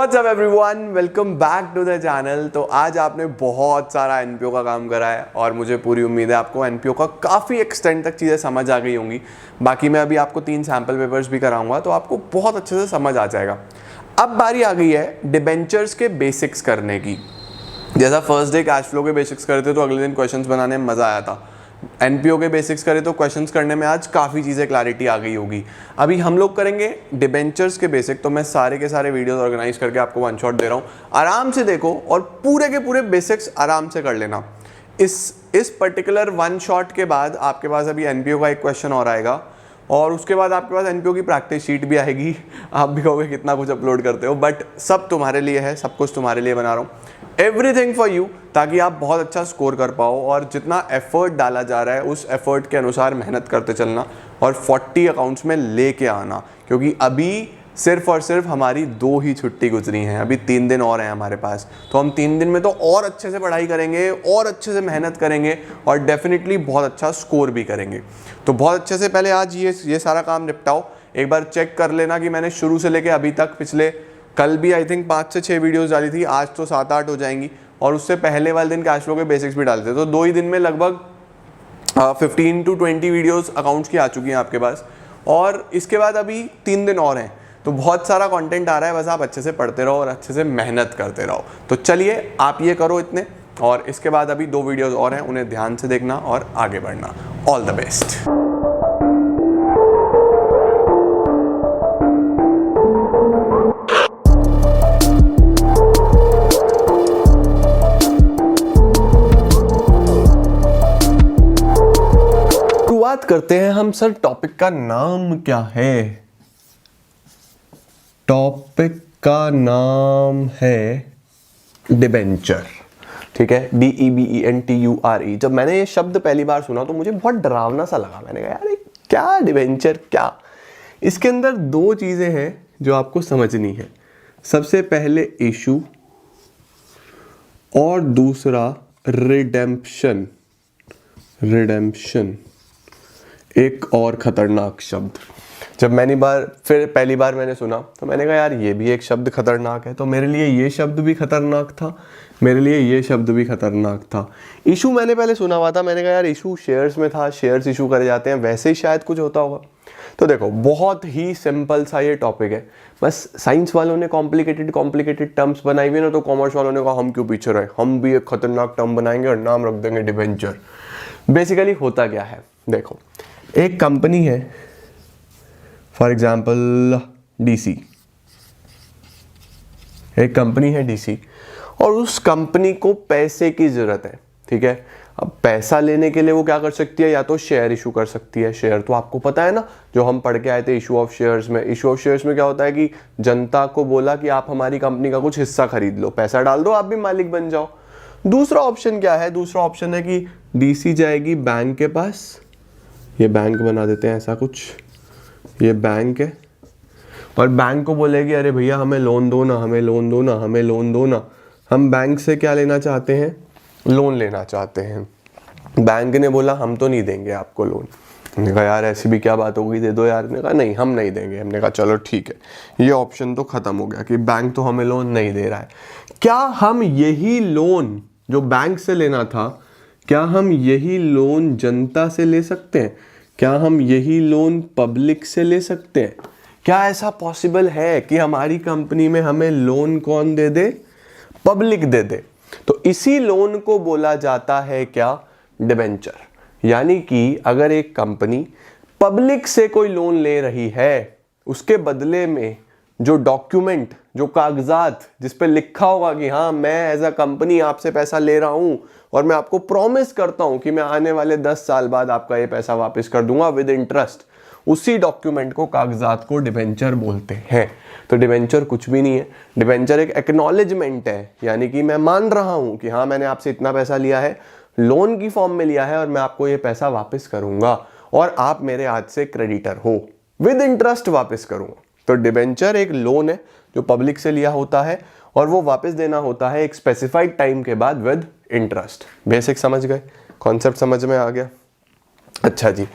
What's up everyone? Welcome back to the channel। तो आज आपने बहुत सारा एनपीओ का काम करा है और मुझे पूरी उम्मीद है आपको एनपीओ का काफ़ी एक्सटेंड तक चीज़ें समझ आ गई होंगी। बाकी मैं अभी आपको 3 सैम्पल पेपर्स भी कराऊंगा तो आपको बहुत अच्छे से समझ आ जाएगा। अब बारी आ गई है डिबेंचर्स के बेसिक्स करने की। जैसा फर्स्ट डे कैश फ्लो के बेसिक्स करे थे तो अगले दिन क्वेश्चंस बनाने में मज़ा आया था। एनपीओ के बेसिक्स करे तो क्वेश्चंस करने में आज काफ़ी चीज़ें क्लैरिटी आ गई होगी। अभी हम लोग करेंगे डिबेंचर्स के बेसिक। तो मैं सारे के सारे वीडियोस ऑर्गेनाइज करके आपको वन शॉट दे रहा हूँ, आराम से देखो और पूरे के पूरे बेसिक्स आराम से कर लेना। इस पर्टिकुलर वन शॉट के बाद आपके पास अभी एनपीओ का एक क्वेश्चन और आएगा और उसके बाद आपके पास एनपीओ की प्रैक्टिस शीट भी आएगी। आप भी कहोगे कितना कुछ अपलोड करते हो, बट सब तुम्हारे लिए है, सब कुछ तुम्हारे लिए बना रहा हूँ, एवरीथिंग फॉर यू, ताकि आप बहुत अच्छा स्कोर कर पाओ। और जितना एफर्ट डाला जा रहा है उस एफर्ट के अनुसार मेहनत करते चलना और 40 अकाउंट्स में लेके आना, क्योंकि अभी सिर्फ और सिर्फ हमारी 2 ही छुट्टी गुजरी हैं, अभी 3 दिन और हैं हमारे पास। तो हम 3 दिन में तो और अच्छे से पढ़ाई करेंगे और अच्छे से मेहनत करेंगे और डेफिनेटली बहुत अच्छा स्कोर भी करेंगे। तो बहुत अच्छे से पहले आज ये सारा काम निपटाओ। एक बार चेक कर लेना कि मैंने शुरू से लेके अभी तक पिछले कल भी आई थिंक 5 से 6 वीडियोस डाली थी, आज तो 7-8 हो जाएंगी। और उससे पहले वाले दिन कैश फ्लो के बेसिक्स भी डालते, तो 2 ही दिन में लगभग 15 to 20 वीडियोस अकाउंट्स की आ चुकी हैं आपके पास। और इसके बाद अभी 3 दिन और हैं, तो बहुत सारा कंटेंट आ रहा है। बस आप अच्छे से पढ़ते रहो और अच्छे से मेहनत करते रहो। तो चलिए आप ये करो इतने, और इसके बाद अभी 2 वीडियोस और हैं, उन्हें ध्यान से देखना और आगे बढ़ना। All the best. बात करते हैं हम। सर टॉपिक का नाम क्या है? टॉपिक का नाम है डिबेंचर, ठीक है, DEBENTURE। जब मैंने ये शब्द पहली बार सुना तो मुझे बहुत डरावना सा लगा। मैंने कहा यार क्या डिबेंचर, क्या? इसके अंदर 2 चीजें हैं जो आपको समझनी है। सबसे पहले इशू और दूसरा रिडेम्पशन। एक और खतरनाक शब्द। जब पहली बार मैंने सुना तो मैंने कहा यार ये भी एक शब्द खतरनाक है, तो मेरे लिए ये शब्द भी खतरनाक था, मेरे लिए ये शब्द भी खतरनाक था। इशू मैंने पहले सुना हुआ था, मैंने कहा यार इशू शेयर्स में था, शेयर्स इशू करे जाते हैं, वैसे ही शायद कुछ होता होगा। तो देखो बहुत ही सिंपल सा ये टॉपिक है। बस साइंस वालों ने कॉम्प्लिकेटेड टर्म्स बनाई हुई ना, तो कॉमर्स वालों ने कहा हम क्यों पीछे रहे, हम भी एक खतरनाक टर्म बनाएंगे और नाम रख देंगे डिबेंचर। बेसिकली होता क्या है, देखो एक कंपनी है, फॉर एग्जाम्पल DC। एक कंपनी है DC और उस कंपनी को पैसे की जरूरत है, ठीक है। अब पैसा लेने के लिए वो क्या कर सकती है, या तो शेयर इशू कर सकती है। शेयर तो आपको पता है ना, जो हम पढ़ के आए थे इशू ऑफ शेयर्स में। इशू ऑफ शेयर्स में क्या होता है कि जनता को बोला कि आप हमारी कंपनी का कुछ हिस्सा खरीद लो, पैसा डाल दो, आप भी मालिक बन जाओ। दूसरा ऑप्शन क्या है? दूसरा ऑप्शन है कि DC जाएगी बैंक के पास, ये बैंक बना देते हैं ऐसा कुछ, ये बैंक है, और बैंक को बोलेगी अरे भैया हमें लोन दो ना, हमें लोन दो ना, हमें लोन दो ना। हम बैंक से क्या लेना चाहते हैं? लोन लेना चाहते हैं। बैंक ने बोला हम तो नहीं देंगे आपको लोन। हमने कहा यार ऐसी भी क्या बात होगी, दे दो यार। ने कहा नहीं हम नहीं देंगे। हमने कहा चलो ठीक है, ये ऑप्शन तो खत्म हो गया कि बैंक तो हमें लोन नहीं दे रहा है। क्या हम यही लोन जो बैंक से लेना था, क्या हम यही लोन जनता से ले सकते हैं? क्या हम यही लोन पब्लिक से ले सकते हैं? क्या ऐसा पॉसिबल है कि हमारी कंपनी में हमें लोन कौन दे दे? पब्लिक दे दे। तो इसी लोन को बोला जाता है क्या? डिबेंचर। यानी कि अगर एक कंपनी पब्लिक से कोई लोन ले रही है, उसके बदले में जो डॉक्यूमेंट, जो कागजात जिस पे लिखा होगा कि हाँ मैं एज अ कंपनी आपसे पैसा ले रहा हूं और मैं आपको प्रॉमिस करता हूं कि मैं आने वाले 10 साल बाद आपका ये पैसा वापस कर दूंगा विद इंटरेस्ट, उसी डॉक्यूमेंट को, कागजात को डिबेंचर बोलते हैं। तो डिबेंचर कुछ भी नहीं है, डिबेंचर एक एक्नॉलेजमेंट है, यानी कि मैं मान रहा हूं कि हाँ मैंने आपसे इतना पैसा लिया है, लोन की फॉर्म में लिया है और मैं आपको ये पैसा वापस करूंगा और आप मेरे हाथ से क्रेडिटर हो, विद इंटरेस्ट वापस करूंगा। तो डिबेंचर एक लोन है जो पब्लिक से लिया होता है और वो वापस देना होता है एक स्पेसिफाइड टाइम के बाद विद इंटरेस्ट। बेसिक समझ गए, कॉन्सेप्ट समझ में आ गया? अच्छा जी,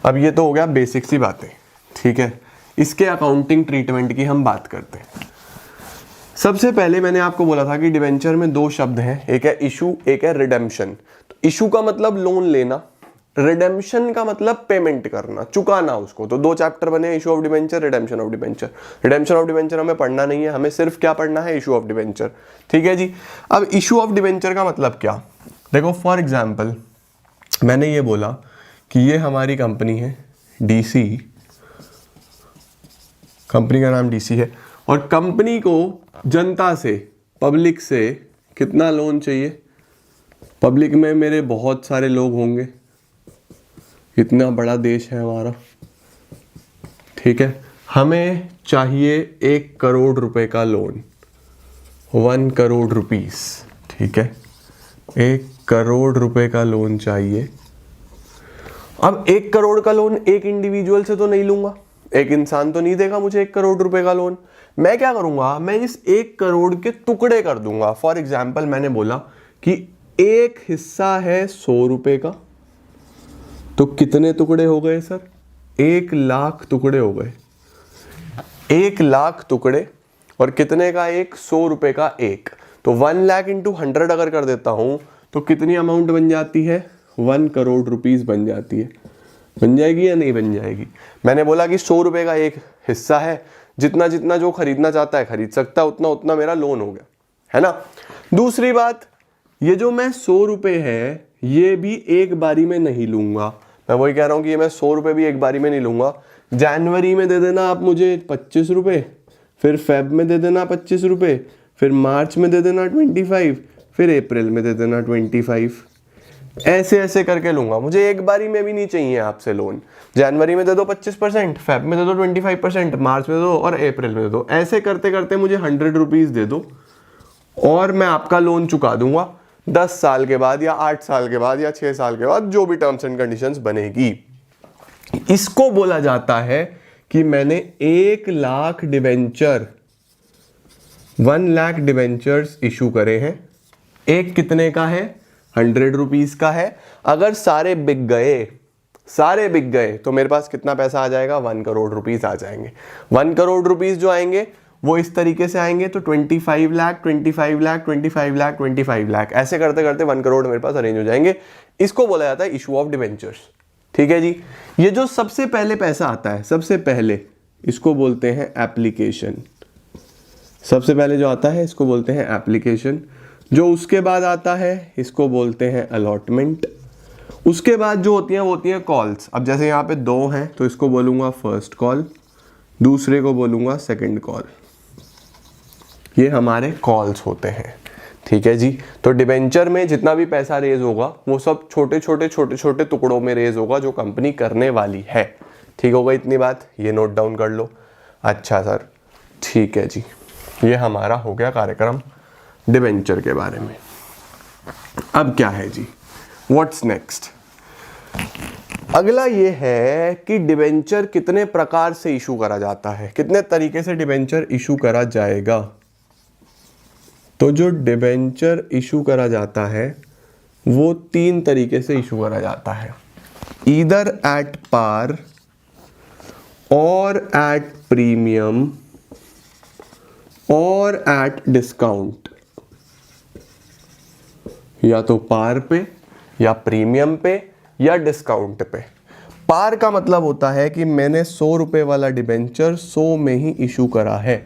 अब ये तो हो गया बेसिक सी बातें, ठीक है। इसके अकाउंटिंग ट्रीटमेंट की हम बात करते हैं। सबसे पहले मैंने आपको बोला था कि डिबेंचर में दो शब्द हैं, एक है इशू, एक है रिडेम्पशन। तो इशू का मतलब लोन लेना, रिडेम्पशन का मतलब पेमेंट करना, चुकाना उसको। तो दो चैप्टर बने, issue of debenture, redemption of debenture. Redemption of debenture हमें पढ़ना नहीं है, हमें सिर्फ क्या पढ़ना है, इशू ऑफ डिबेंचर। ठीक है जी। अब इशू ऑफ डिबेंचर का मतलब क्या, देखो फॉर एग्जाम्पल मैंने ये बोला कि ये हमारी कंपनी है डीसी, कंपनी का नाम डीसी है, और कंपनी को जनता से, पब्लिक से कितना लोन चाहिए। पब्लिक में मेरे बहुत सारे लोग होंगे, इतना बड़ा देश है हमारा, ठीक है। हमें चाहिए 1 करोड़ रुपए का लोन, 1 करोड़ रुपीस, ठीक है। 1 करोड़ रुपए का लोन चाहिए। अब 1 करोड़ का लोन एक इंडिविजुअल से तो नहीं लूंगा, एक इंसान तो नहीं देगा मुझे 1 करोड़ रुपए का लोन। मैं क्या करूंगा, मैं इस 1 करोड़ के टुकड़े कर दूंगा। फॉर एग्जाम्पल मैंने बोला कि एक हिस्सा है 100 रुपए का, तो कितने टुकड़े हो गए सर, 1 लाख टुकड़े हो गए। 1 लाख टुकड़े, और कितने का एक, 100 रुपए का एक। तो 1 लाख इंटू 100 अगर कर देता हूं तो कितनी अमाउंट बन जाती है, 1 करोड़ रुपीस बन जाती है। बन जाएगी या नहीं बन जाएगी। मैंने बोला कि 100 रुपए का एक हिस्सा है, जितना जितना जो खरीदना चाहता है खरीद सकता है, उतना उतना मेरा लोन हो गया, है ना। दूसरी बात, ये जो मैं 100 रुपए है ये भी एक बारी में नहीं लूंगा। मैं वही कह रहा हूं कि ये मैं 100 रुपए भी एक बारी में नहीं लूंगा। जनवरी में दे देना आप मुझे 25 रुपए, फिर फेब में दे देना 25 रुपए, फिर मार्च में दे देना 25, फिर अप्रैल में दे देना 25। ऐसे ऐसे करके लूंगा, मुझे एक बारी में भी नहीं चाहिए आपसे लोन। जनवरी में दे दो 25%, फेब में दे दो 25%, मार्च में दे दो और अप्रैल में दे दो। ऐसे करते करते मुझे 100 रुपीज दे दो और मैं आपका लोन चुका दूंगा 10 साल के बाद या 8 साल के बाद या 6 साल के बाद, जो भी टर्म्स एंड कंडीशंस बनेगी। इसको बोला जाता है कि मैंने 1 lakh debenture, 1 lakh debentures issue करे हैं। एक कितने का है, 100 रुपीज का है। अगर सारे बिक गए तो मेरे पास कितना पैसा आ जाएगा, 1 करोड़ रुपीज आ जाएंगे। 1 करोड़ रुपीज जो आएंगे वो इस तरीके से आएंगे, तो 25 लाख, 25 लाख, 25 लाख, 25 लाख, ऐसे करते करते 1 करोड़ मेरे पास अरेंज हो जाएंगे। इसको बोला जाता है इशू ऑफ डिबेंचर्स। ठीक है जी। ये जो सबसे पहले पैसा आता है, सबसे पहले, इसको बोलते हैं एप्लीकेशन। सबसे पहले जो आता है इसको बोलते हैं एप्लीकेशन। जो उसके बाद आता है इसको बोलते हैं अलॉटमेंट। उसके बाद जो होती हैं वो होती हैं कॉल्स। अब जैसे यहाँ पे 2 हैं तो इसको बोलूँगा फर्स्ट कॉल, दूसरे को बोलूँगा सेकंड कॉल। ये हमारे कॉल्स होते हैं। ठीक है जी। तो डिबेंचर में जितना भी पैसा रेज होगा वो सब छोटे छोटे टुकड़ों में रेज होगा जो कंपनी करने वाली है। ठीक होगा इतनी बात, ये नोट डाउन कर लो। अच्छा सर, ठीक है जी, ये हमारा हो गया कार्यक्रम डिबेंचर के बारे में। अब क्या है जी, व्हाट्स नेक्स्ट। अगला ये है कि डिबेंचर कितने प्रकार से इशू करा जाता है, कितने तरीके से डिबेंचर इशू करा जाएगा। तो जो डिबेंचर इशू करा जाता है वो 3 तरीके से इशू करा जाता है, ईदर एट पार और एट प्रीमियम और एट डिस्काउंट। या तो पार पे या प्रीमियम पे या डिस्काउंट पे। पार का मतलब होता है कि मैंने 100 रुपए वाला डिबेंचर 100 में ही इशू करा है।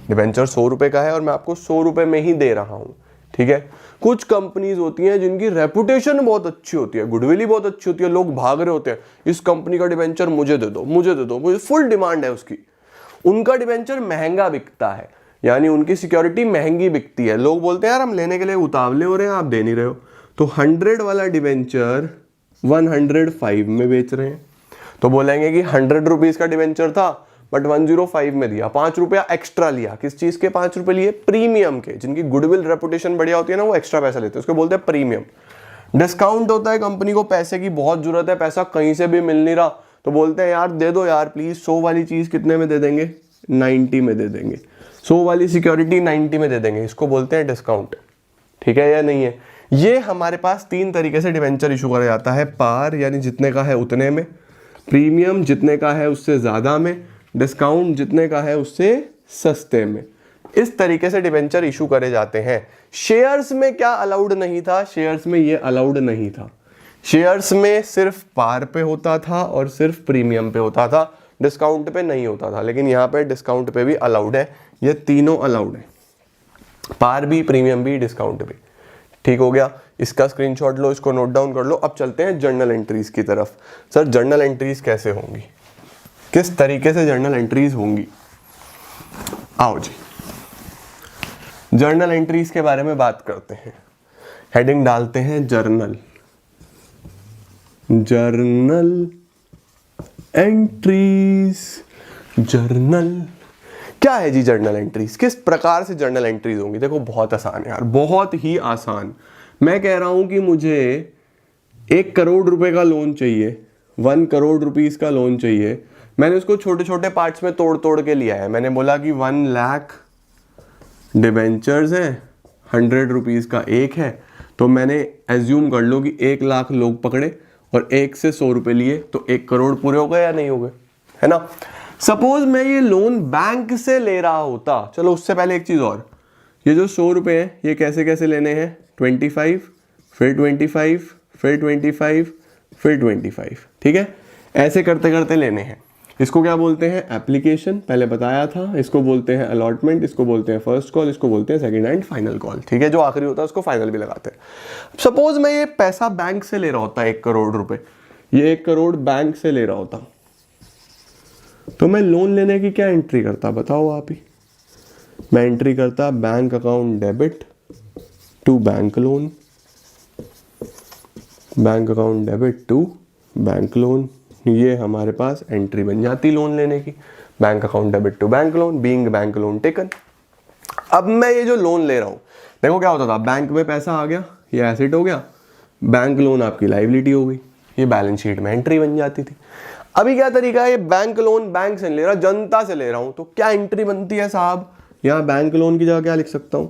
डिबेंचर 100 रुपए का है और मैं आपको 100 रुपए में ही दे रहा हूं। ठीक है। कुछ कंपनीज होती हैं जिनकी रेपुटेशन बहुत अच्छी होती है, गुडविल ही बहुत अच्छी होती है, लोग भाग रहे होते हैं इस कंपनी का डिबेंचर मुझे दे दो, मुझे दे दो, मुझे फुल डिमांड है उसकी। उनका डिबेंचर महंगा बिकता है, यानी उनकी सिक्योरिटी महंगी बिकती है। लोग बोलते हैं यार हम लेने के लिए उतावले हो रहे हैं, आप दे नहीं रहे हो। तो 100 वाला डिबेंचर 105 में बेच रहे हैं, तो बोलेंगे कि 100 रुपीज का डिबेंचर था बट 105 में दिया, 5 रुपया एक्स्ट्रा लिया। किस चीज के 5 रुपए लिए, प्रीमियम के। जिनकी गुडविल रेपुटेशन बढ़िया होती है ना वो एक्स्ट्रा पैसा लेते हैं, उसको बोलते हैं प्रीमियम। डिस्काउंट होता है कंपनी को पैसे की बहुत जरूरत है, पैसा कहीं से भी मिल नहीं रहा, तो बोलते हैं यार दे दो यार प्लीज, 100 वाली चीज कितने में दे देंगे, 90 में दे देंगे, 100 वाली सिक्योरिटी 90 में दे देंगे, इसको बोलते हैं डिस्काउंट। ठीक है या नहीं है। ये हमारे पास 3 तरीके से डिबेंचर इशू करा जाता है, पार यानी जितने का है उतने में, प्रीमियम जितने का है उससे ज्यादा में, डिस्काउंट जितने का है उससे सस्ते में। इस तरीके से डिबेंचर इशू करे जाते हैं। शेयर्स में क्या अलाउड नहीं था? शेयर्स में ये अलाउड नहीं था। शेयर्स में सिर्फ पार पे होता था और सिर्फ प्रीमियम पे होता था, डिस्काउंट पे नहीं होता था। लेकिन यहाँ पे डिस्काउंट पे भी अलाउड है, ये तीनों अलाउड है, पार भी, प्रीमियम भी, डिस्काउंट भी। ठीक हो गया, इसका स्क्रीनशॉट लो, इसको नोट डाउन कर लो। अब चलते हैं जर्नल एंट्रीज की तरफ। सर जर्नल एंट्रीज कैसे होंगी, किस तरीके से जर्नल एंट्रीज होंगी? आओ जी, जर्नल एंट्रीज के बारे में बात करते हैं। हेडिंग डालते हैं जर्नल, जर्नल एंट्रीज। जर्नल क्या है जी? जर्नल एंट्रीज किस प्रकार से जर्नल एंट्रीज होंगी? देखो बहुत आसान है यार, बहुत ही आसान। मैं कह रहा हूं कि मुझे 1 करोड़ रुपए का लोन चाहिए, 1 करोड़ रुपीस का लोन चाहिए। मैंने उसको छोटे छोटे पार्ट्स में तोड़ तोड़ के लिया है। मैंने बोला कि 1 लाख डिबेंचर्स हैं, 100 रुपीस का एक है, तो मैंने एज्यूम कर लो कि 1 लाख लोग पकड़े और 1 से 100 रुपए लिए, तो 1 करोड़ पूरे हो गए या नहीं हो गए, है ना? सपोज मैं ये लोन बैंक से ले रहा होता, चलो उससे पहले एक चीज और, ये जो 100 रुपए हैं ये कैसे कैसे लेने हैं? 25, फिर 25, फिर 25, फिर 25, ठीक है? ऐसे करते करते लेने हैं। इसको क्या बोलते हैं? एप्लीकेशन, पहले बताया था। इसको बोलते हैं अलॉटमेंट, इसको बोलते हैं फर्स्ट कॉल, इसको बोलते हैं सेकंड एंड फाइनल कॉल, ठीक है? जो आखिरी होता है उसको फाइनल भी लगाते हैं। सपोज मैं ये पैसा बैंक से ले रहा होता 1 करोड़ रुपए, ये 1 करोड़ बैंक से ले रहा होता, तो मैं लोन लेने की क्या एंट्री करता बताओ आप ही? मैं एंट्री करता bank account debit to bank loan, bank account debit to bank loan. ये हमारे पास एंट्री बन जाती लोन लेने की, bank account debit to bank loan, being bank loan taken. अब मैं ये जो लोन ले रहा हूं, देखो क्या होता था, बैंक में पैसा आ गया, ये एसेट हो गया, बैंक लोन आपकी लायबिलिटी हो गई, ये बैलेंस शीट में एंट्री बन जाती थी। अभी क्या तरीका है, ये बैंक लोन बैंक से ले रहा, जनता से ले रहा हूं, तो क्या एंट्री बनती है साहब? यहां बैंक लोन की जगह क्या लिख सकता हूं?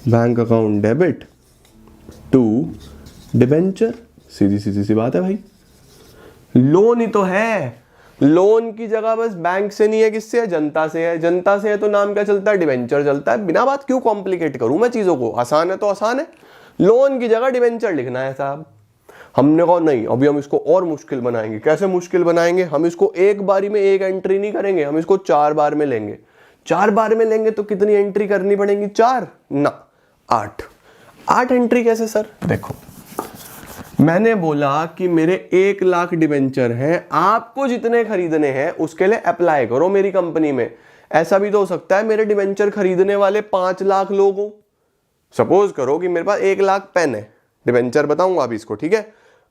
Bank account debit to debenture. सीधी सीधी सी बात है भाई, लोन ही तो है। लोन की जगह बस बैंक से नहीं है, किससे है? जनता से है। जनता से है तो नाम क्या चलता है? डिबेंचर चलता है। बिना बात क्यों कॉम्प्लिकेट करूं मैं चीजों को? आसान है तो आसान है, लोन की जगह डिबेंचर लिखना है साहब। हमने कहा नहीं, अभी हम इसको और मुश्किल बनाएंगे। कैसे मुश्किल बनाएंगे? हम इसको एक बारी में एक एंट्री नहीं करेंगे, हम इसको 4 बार में लेंगे। 4 बार में लेंगे तो कितनी एंट्री करनी पड़ेगी? 4 ना 8 एंट्री कैसे सर? देखो, मैंने बोला कि मेरे 1 लाख डिबेंचर हैं, आपको जितने खरीदने हैं उसके लिए अप्लाई करो मेरी कंपनी में। ऐसा भी तो हो सकता है मेरे डिबेंचर खरीदने वाले 5 लाख लोग हो। सपोज करो कि मेरे पास 1 लाख पेन है, डिबेंचर बताऊंगा अभी इसको, ठीक है?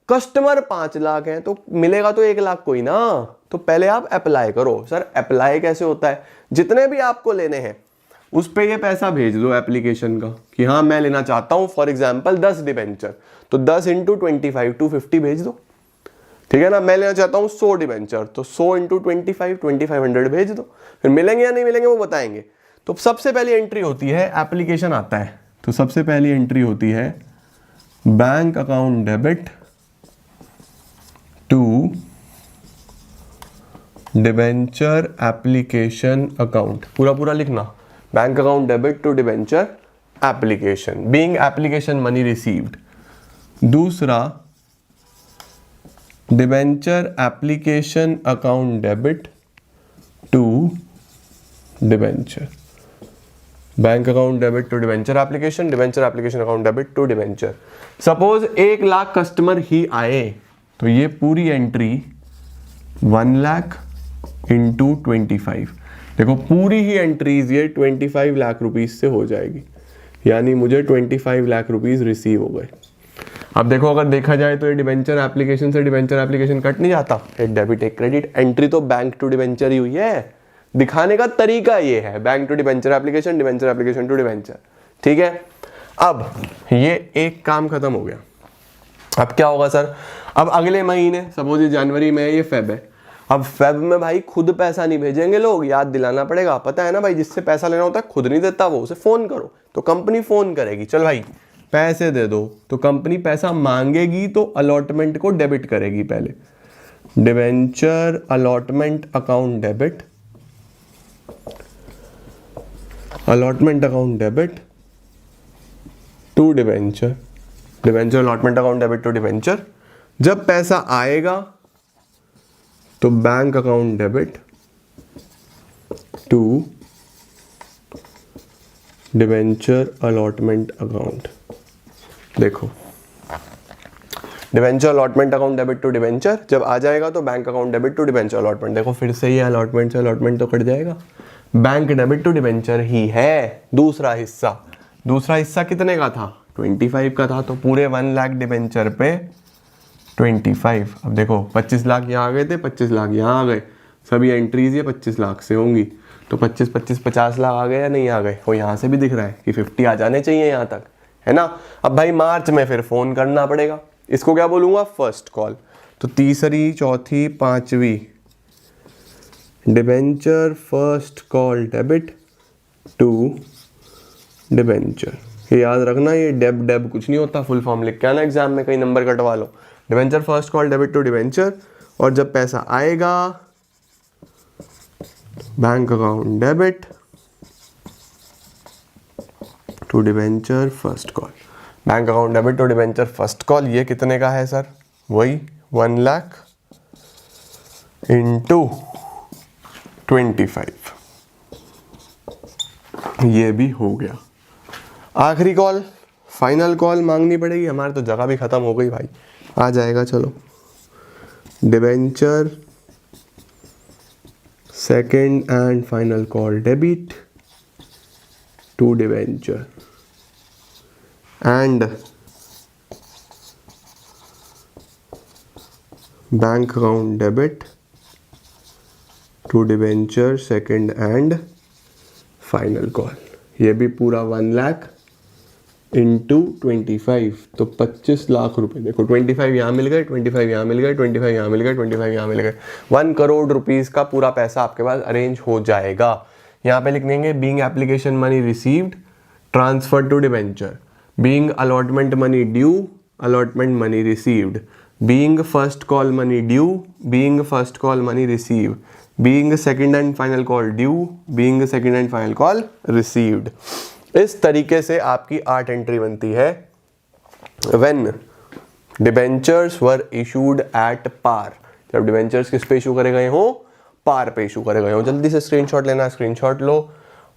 कस्टमर 5 लाख हैं, तो मिलेगा तो 1 लाख कोई ना। तो पहले आप अप्लाई करो। सर अप्लाई कैसे होता है? जितने भी आपको लेने हैं उस पे ये पैसा भेज दो एप्लीकेशन का कि हाँ मैं लेना चाहता हूं फॉर एग्जांपल 10 डिबेंचर, तो 10 इंटू 25 250 भेज दो, ठीक है ना? मैं लेना चाहता हूं 100 डिबेंचर, तो 100 इंटू 25 2500 भेज दो। फिर मिलेंगे या नहीं मिलेंगे वो बताएंगे। तो सबसे पहली एंट्री होती है, एप्लीकेशन आता है, तो सबसे पहली एंट्री होती है bank account debit to debenture application account. पूरा पूरा लिखना, bank account debit to debenture application, being application money received. दूसरा, debenture application account debit to debenture, bank account debit to debenture application, debenture application account debit to debenture. Suppose 1 lakh customer ही आए, तो ये पूरी entry 1 lakh into 25, देखो पूरी ही entries ये 25 lakh rupees से हो जाएगी, यानी मुझे 25 लाख रुपीज रिसीव हो गए। अब देखो अगर देखा जाए तो ये डिबेंचर एप्लीकेशन से डिबेंचर एप्लीकेशन कट नहीं जाता, एक डेबिट एक क्रेडिट, एंट्री तो बैंक टू डिबेंचर ही हुई है। दिखाने का तरीका ये है, bank to debenture application to debenture, ठीक है? अब ये एक काम खत्म हो गया। अब क्या होगा सर? अब अगले महीने, सपोज ये जनवरी में है, ये फेब है, अब फेब में भाई खुद पैसा नहीं भेजेंगे लोग, याद दिलाना पड़ेगा। पता है ना भाई, जिससे पैसा लेना होता है खुद नहीं देता वो, उसे फोन करो तो कंपनी फोन करेगी, चल भाई पैसे दे दो, तो कंपनी पैसा मांगेगी तो अलॉटमेंट को डेबिट करेगी। पहले debenture allotment account debit allotment account debit to debenture, debenture allotment account debit to debenture. जब पैसा आएगा तो bank account debit to debenture allotment account. देखो debenture allotment account debit to debenture जब आ जाएगा तो bank account debit to debenture allotment. देखो फिर से ये अलॉटमेंट से अलॉटमेंट तो कट जाएगा, बैंक डेबिट टू डिबेंचर ही है दूसरा हिस्सा। दूसरा हिस्सा कितने का था? 25 का था, तो पूरे 1 लाख डिबेंचर पे 25। अब देखो 25 लाख यहाँ आ गए थे, 25 लाख यहाँ आ गए, सभी एंट्रीज ये 25 लाख से होंगी, तो 25 25 50 लाख आ गए या नहीं आ गए? वो यहाँ से भी दिख रहा है कि 50 आ जाने चाहिए यहाँ तक, है ना। अब भाई मार्च में फिर फोन करना पड़ेगा, इसको क्या बोलूँगा? First call. तो तीसरी चौथी पांचवी debenture first call debit to debenture. ये याद रखना, ये डेब डेब कुछ नहीं होता, फुल फॉर्म लिख के आना एग्जाम में, कहीं नंबर कटवा लो। Debenture first call debit to debenture, और जब पैसा आएगा bank account debit to debenture first call. Bank account debit to debenture first call, ये कितने का है सर? वही 1 लाख इंटू 25, ये भी हो गया। आखिरी कॉल, फाइनल कॉल मांगनी पड़ेगी, हमारी तो जगह भी खत्म हो गई भाई। आ जाएगा, चलो। Debenture second and final call debit to debenture and bank account debit to debenture second and final call. ये भी पूरा 1 लाख इंटू 25, तो 25 लाख रुपए। देखो 25 यहाँ मिल गए, 25 यहाँ मिल गए, 25 यहाँ मिल गए, 25 यहाँ मिल गए, 1 करोड़ रुपीस का पूरा पैसा आपके पास अरेंज हो जाएगा। यहाँ पे लिख देंगे being application money received transfer to debenture, being allotment money due allotment money received, being first call money due being first call money receive, being second and final call due being second and final call received. इस तरीके से आपकी 8 entry बनती है when debentures were issued at par. जब debentures किस पे issue करे गए हो? पार पे इशू करे गए हो। जल्दी से स्क्रीनशॉट लेना है स्क्रीनशॉट लो,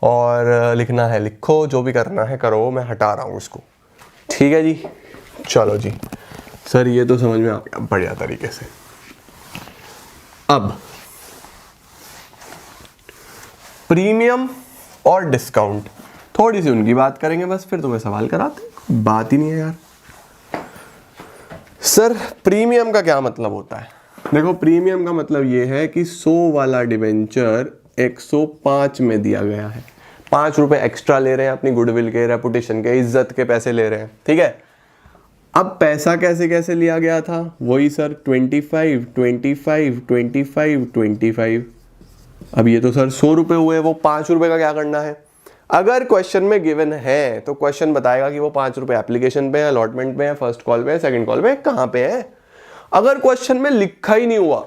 और लिखना है लिखो, जो भी करना है करो, मैं हटा रहा हूं इसको। ठीक है जी, चलो जी सर, ये तो समझ में आ गया बढ़िया तरीके से। अब प्रीमियम और डिस्काउंट, थोड़ी सी उनकी बात करेंगे बस, फिर तुम्हें सवाल कराते, बात ही नहीं है यार। सर प्रीमियम का क्या मतलब होता है? देखो प्रीमियम का मतलब ये है कि 100 वाला डिबेंचर 105 में दिया गया है, 5 रुपए एक्स्ट्रा ले रहे हैं, अपनी गुडविल के, रेपुटेशन के, इज्जत के पैसे ले रहे हैं, ठीक है। अब पैसा कैसे कैसे लिया गया था? वही सर 25 25 25 25। अब ये तो सर 100 रुपए हुए, वो 5 रुपए का क्या करना है? अगर क्वेश्चन में गिवन है तो क्वेश्चन बताएगा कि वो 5 रुपए एप्लीकेशन पे है, अलॉटमेंट पे है, फर्स्ट कॉल पे है, सेकंड कॉल पे, कहां पे है। अगर क्वेश्चन में लिखा ही नहीं हुआ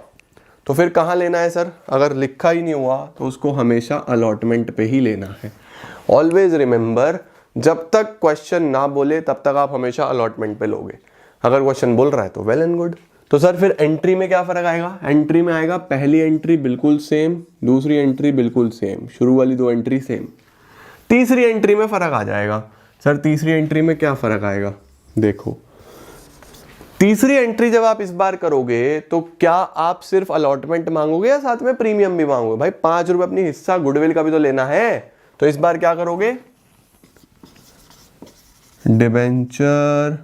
तो फिर कहां लेना है सर? अगर लिखा ही नहीं हुआ तो उसको हमेशा अलॉटमेंट पे ही लेना है। ऑलवेज रिमेंबर, जब तक क्वेश्चन ना बोले तब तक आप हमेशा अलॉटमेंट पे लोगे। अगर क्वेश्चन बोल रहा है तो वेल एंड गुड। तो सर फिर एंट्री में क्या फर्क आएगा? एंट्री में आएगा पहली एंट्री बिल्कुल सेम, दूसरी एंट्री बिल्कुल सेम, शुरू वाली 2 एंट्री सेम। तीसरी एंट्री में फर्क आ जाएगा। सर तीसरी एंट्री में क्या फर्क आएगा? देखो तीसरी एंट्री जब आप इस बार करोगे तो क्या आप सिर्फ अलॉटमेंट मांगोगे या साथ में प्रीमियम भी मांगोगे? भाई 5 रुपए अपनी हिस्सा गुडविल का भी तो लेना है। तो इस बार क्या करोगे? Debenture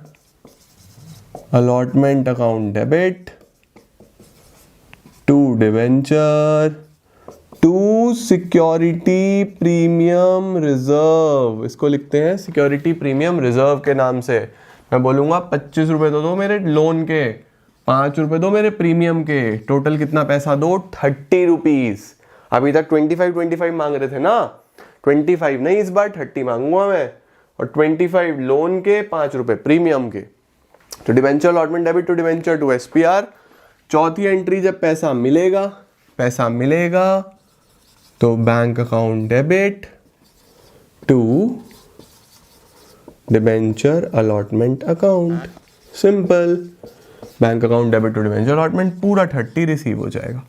allotment account debit to debenture to security premium reserve. इसको लिखते हैं सिक्योरिटी प्रीमियम रिजर्व के नाम से। मैं बोलूंगा 25 रुपए दो मेरे लोन के, 5 रुपए दो मेरे प्रीमियम के, टोटल कितना पैसा दो? 30 रुपीज। अभी तक 25 मांग रहे थे ना, 25 नहीं, इस बार 30 मांगूंगा मैं, और 25 लोन के, 5 रुपए प्रीमियम के। तो debenture allotment debit to debenture to SPR. चौथी एंट्री जब पैसा मिलेगा तो bank account debit to debenture allotment account, simple. Bank account debit to debenture allotment, पूरा 30 रिसीव हो जाएगा।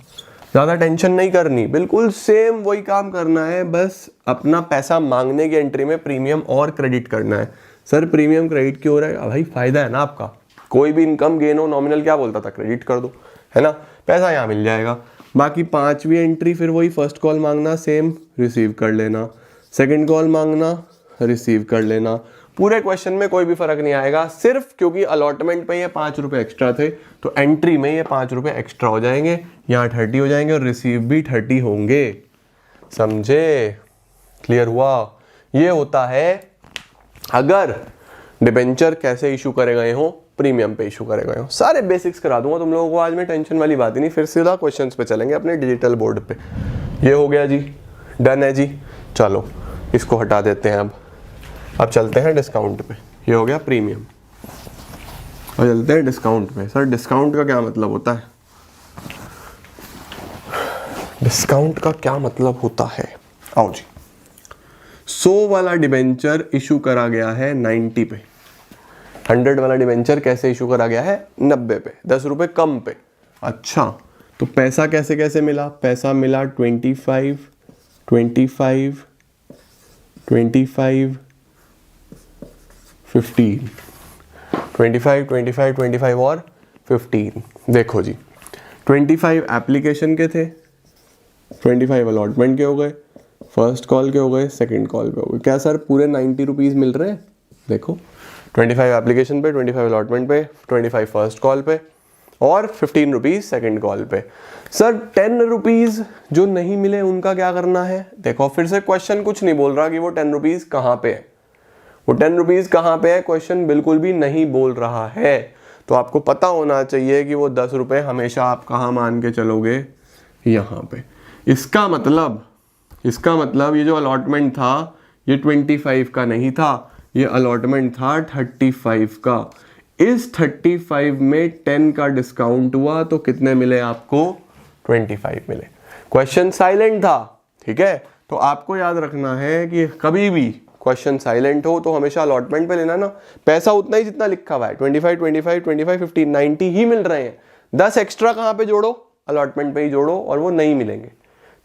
ज़्यादा टेंशन नहीं करनी, बिल्कुल सेम वही काम करना है, बस अपना पैसा मांगने की एंट्री में प्रीमियम और क्रेडिट करना है। सर प्रीमियम क्रेडिट क्यों हो रहा है? भाई फायदा है ना आपका, कोई भी इनकम गेन हो, नॉमिनल क्या बोलता था, क्रेडिट कर दो, है ना, पैसा यहाँ मिल जाएगा। बाकी 5वीं एंट्री फिर वही, फर्स्ट कॉल मांगना सेम, रिसीव कर लेना, सेकेंड कॉल मांगना, रिसीव कर लेना। पूरे क्वेश्चन में कोई भी फर्क नहीं आएगा, सिर्फ क्योंकि अलॉटमेंट पे ये 5 रुपए एक्स्ट्रा थे तो एंट्री में ये 5 रुपए एक्स्ट्रा हो जाएंगे, यहाँ 30 हो जाएंगे और रिसीव भी 30 होंगे। समझे? क्लियर हुआ? ये होता है अगर डिबेंचर कैसे इशू करे गए हो, प्रीमियम पे इशू करे गए हो। सारे बेसिक्स करा दूंगा तुम लोगों को आज में, टेंशन वाली बात ही नहीं। फिर सीधा क्वेश्चंस पे चलेंगे अपने डिजिटल बोर्ड पे। ये हो गया जी, डन है जी। चलो इसको हटा देते हैं। अब चलते हैं डिस्काउंट पे। ये हो गया प्रीमियम, और चलते हैं डिस्काउंट पे। सर डिस्काउंट का क्या मतलब होता है? डिस्काउंट का क्या मतलब होता है? आओ जी। 100 वाला डिबेंचर इशू करा गया है 90 पे, 100 वाला डिबेंचर कैसे इशू करा गया है? 90 पे, 10 रुपए कम पे। अच्छा, तो पैसा कैसे कैसे मिला? पैसा मिला 25, 25, 25, 15, 25, 25, 25 और 15। देखो जी, 25 एप्लीकेशन के थे, 25 अलॉटमेंट के हो गए, फर्स्ट कॉल के हो गए, सेकंड कॉल पे हो गए। क्या सर पूरे 90 रुपीज़ मिल रहे हैं? देखो 25 एप्लीकेशन पे, 25 अलॉटमेंट पे, 25 फर्स्ट कॉल पे और 15 रुपीज़ सेकेंड कॉल पे। सर 10 रुपीज़ जो नहीं मिले उनका क्या करना है? देखो फिर से क्वेश्चन कुछ नहीं बोल रहा कि वो 10 रुपीज़ कहाँ पे है, वो 10 रुपीज़ कहाँ पे है, क्वेश्चन बिल्कुल भी नहीं बोल रहा है। तो आपको पता होना चाहिए कि वो 10 रुपये हमेशा आप कहाँ मान के चलोगे? यहाँ पे। इसका मतलब ये जो अलॉटमेंट था ये 25 का नहीं था, ये अलॉटमेंट था 35 का। इस 35 में 10 का डिस्काउंट हुआ तो कितने मिले आपको? 25 मिले। क्वेश्चन साइलेंट था, ठीक है। तो आपको याद रखना है कि कभी भी क्वेश्चन साइलेंट हो तो हमेशा अलॉटमेंट पे लेना ना। पैसा उतना ही जितना लिखा हुआ है, 25, 25, 25, 15, 90 ही मिल रहे हैं। 10 एक्स्ट्रा कहाँ पे जोड़ो? अलॉटमेंट पे ही जोड़ो और वो नहीं मिलेंगे,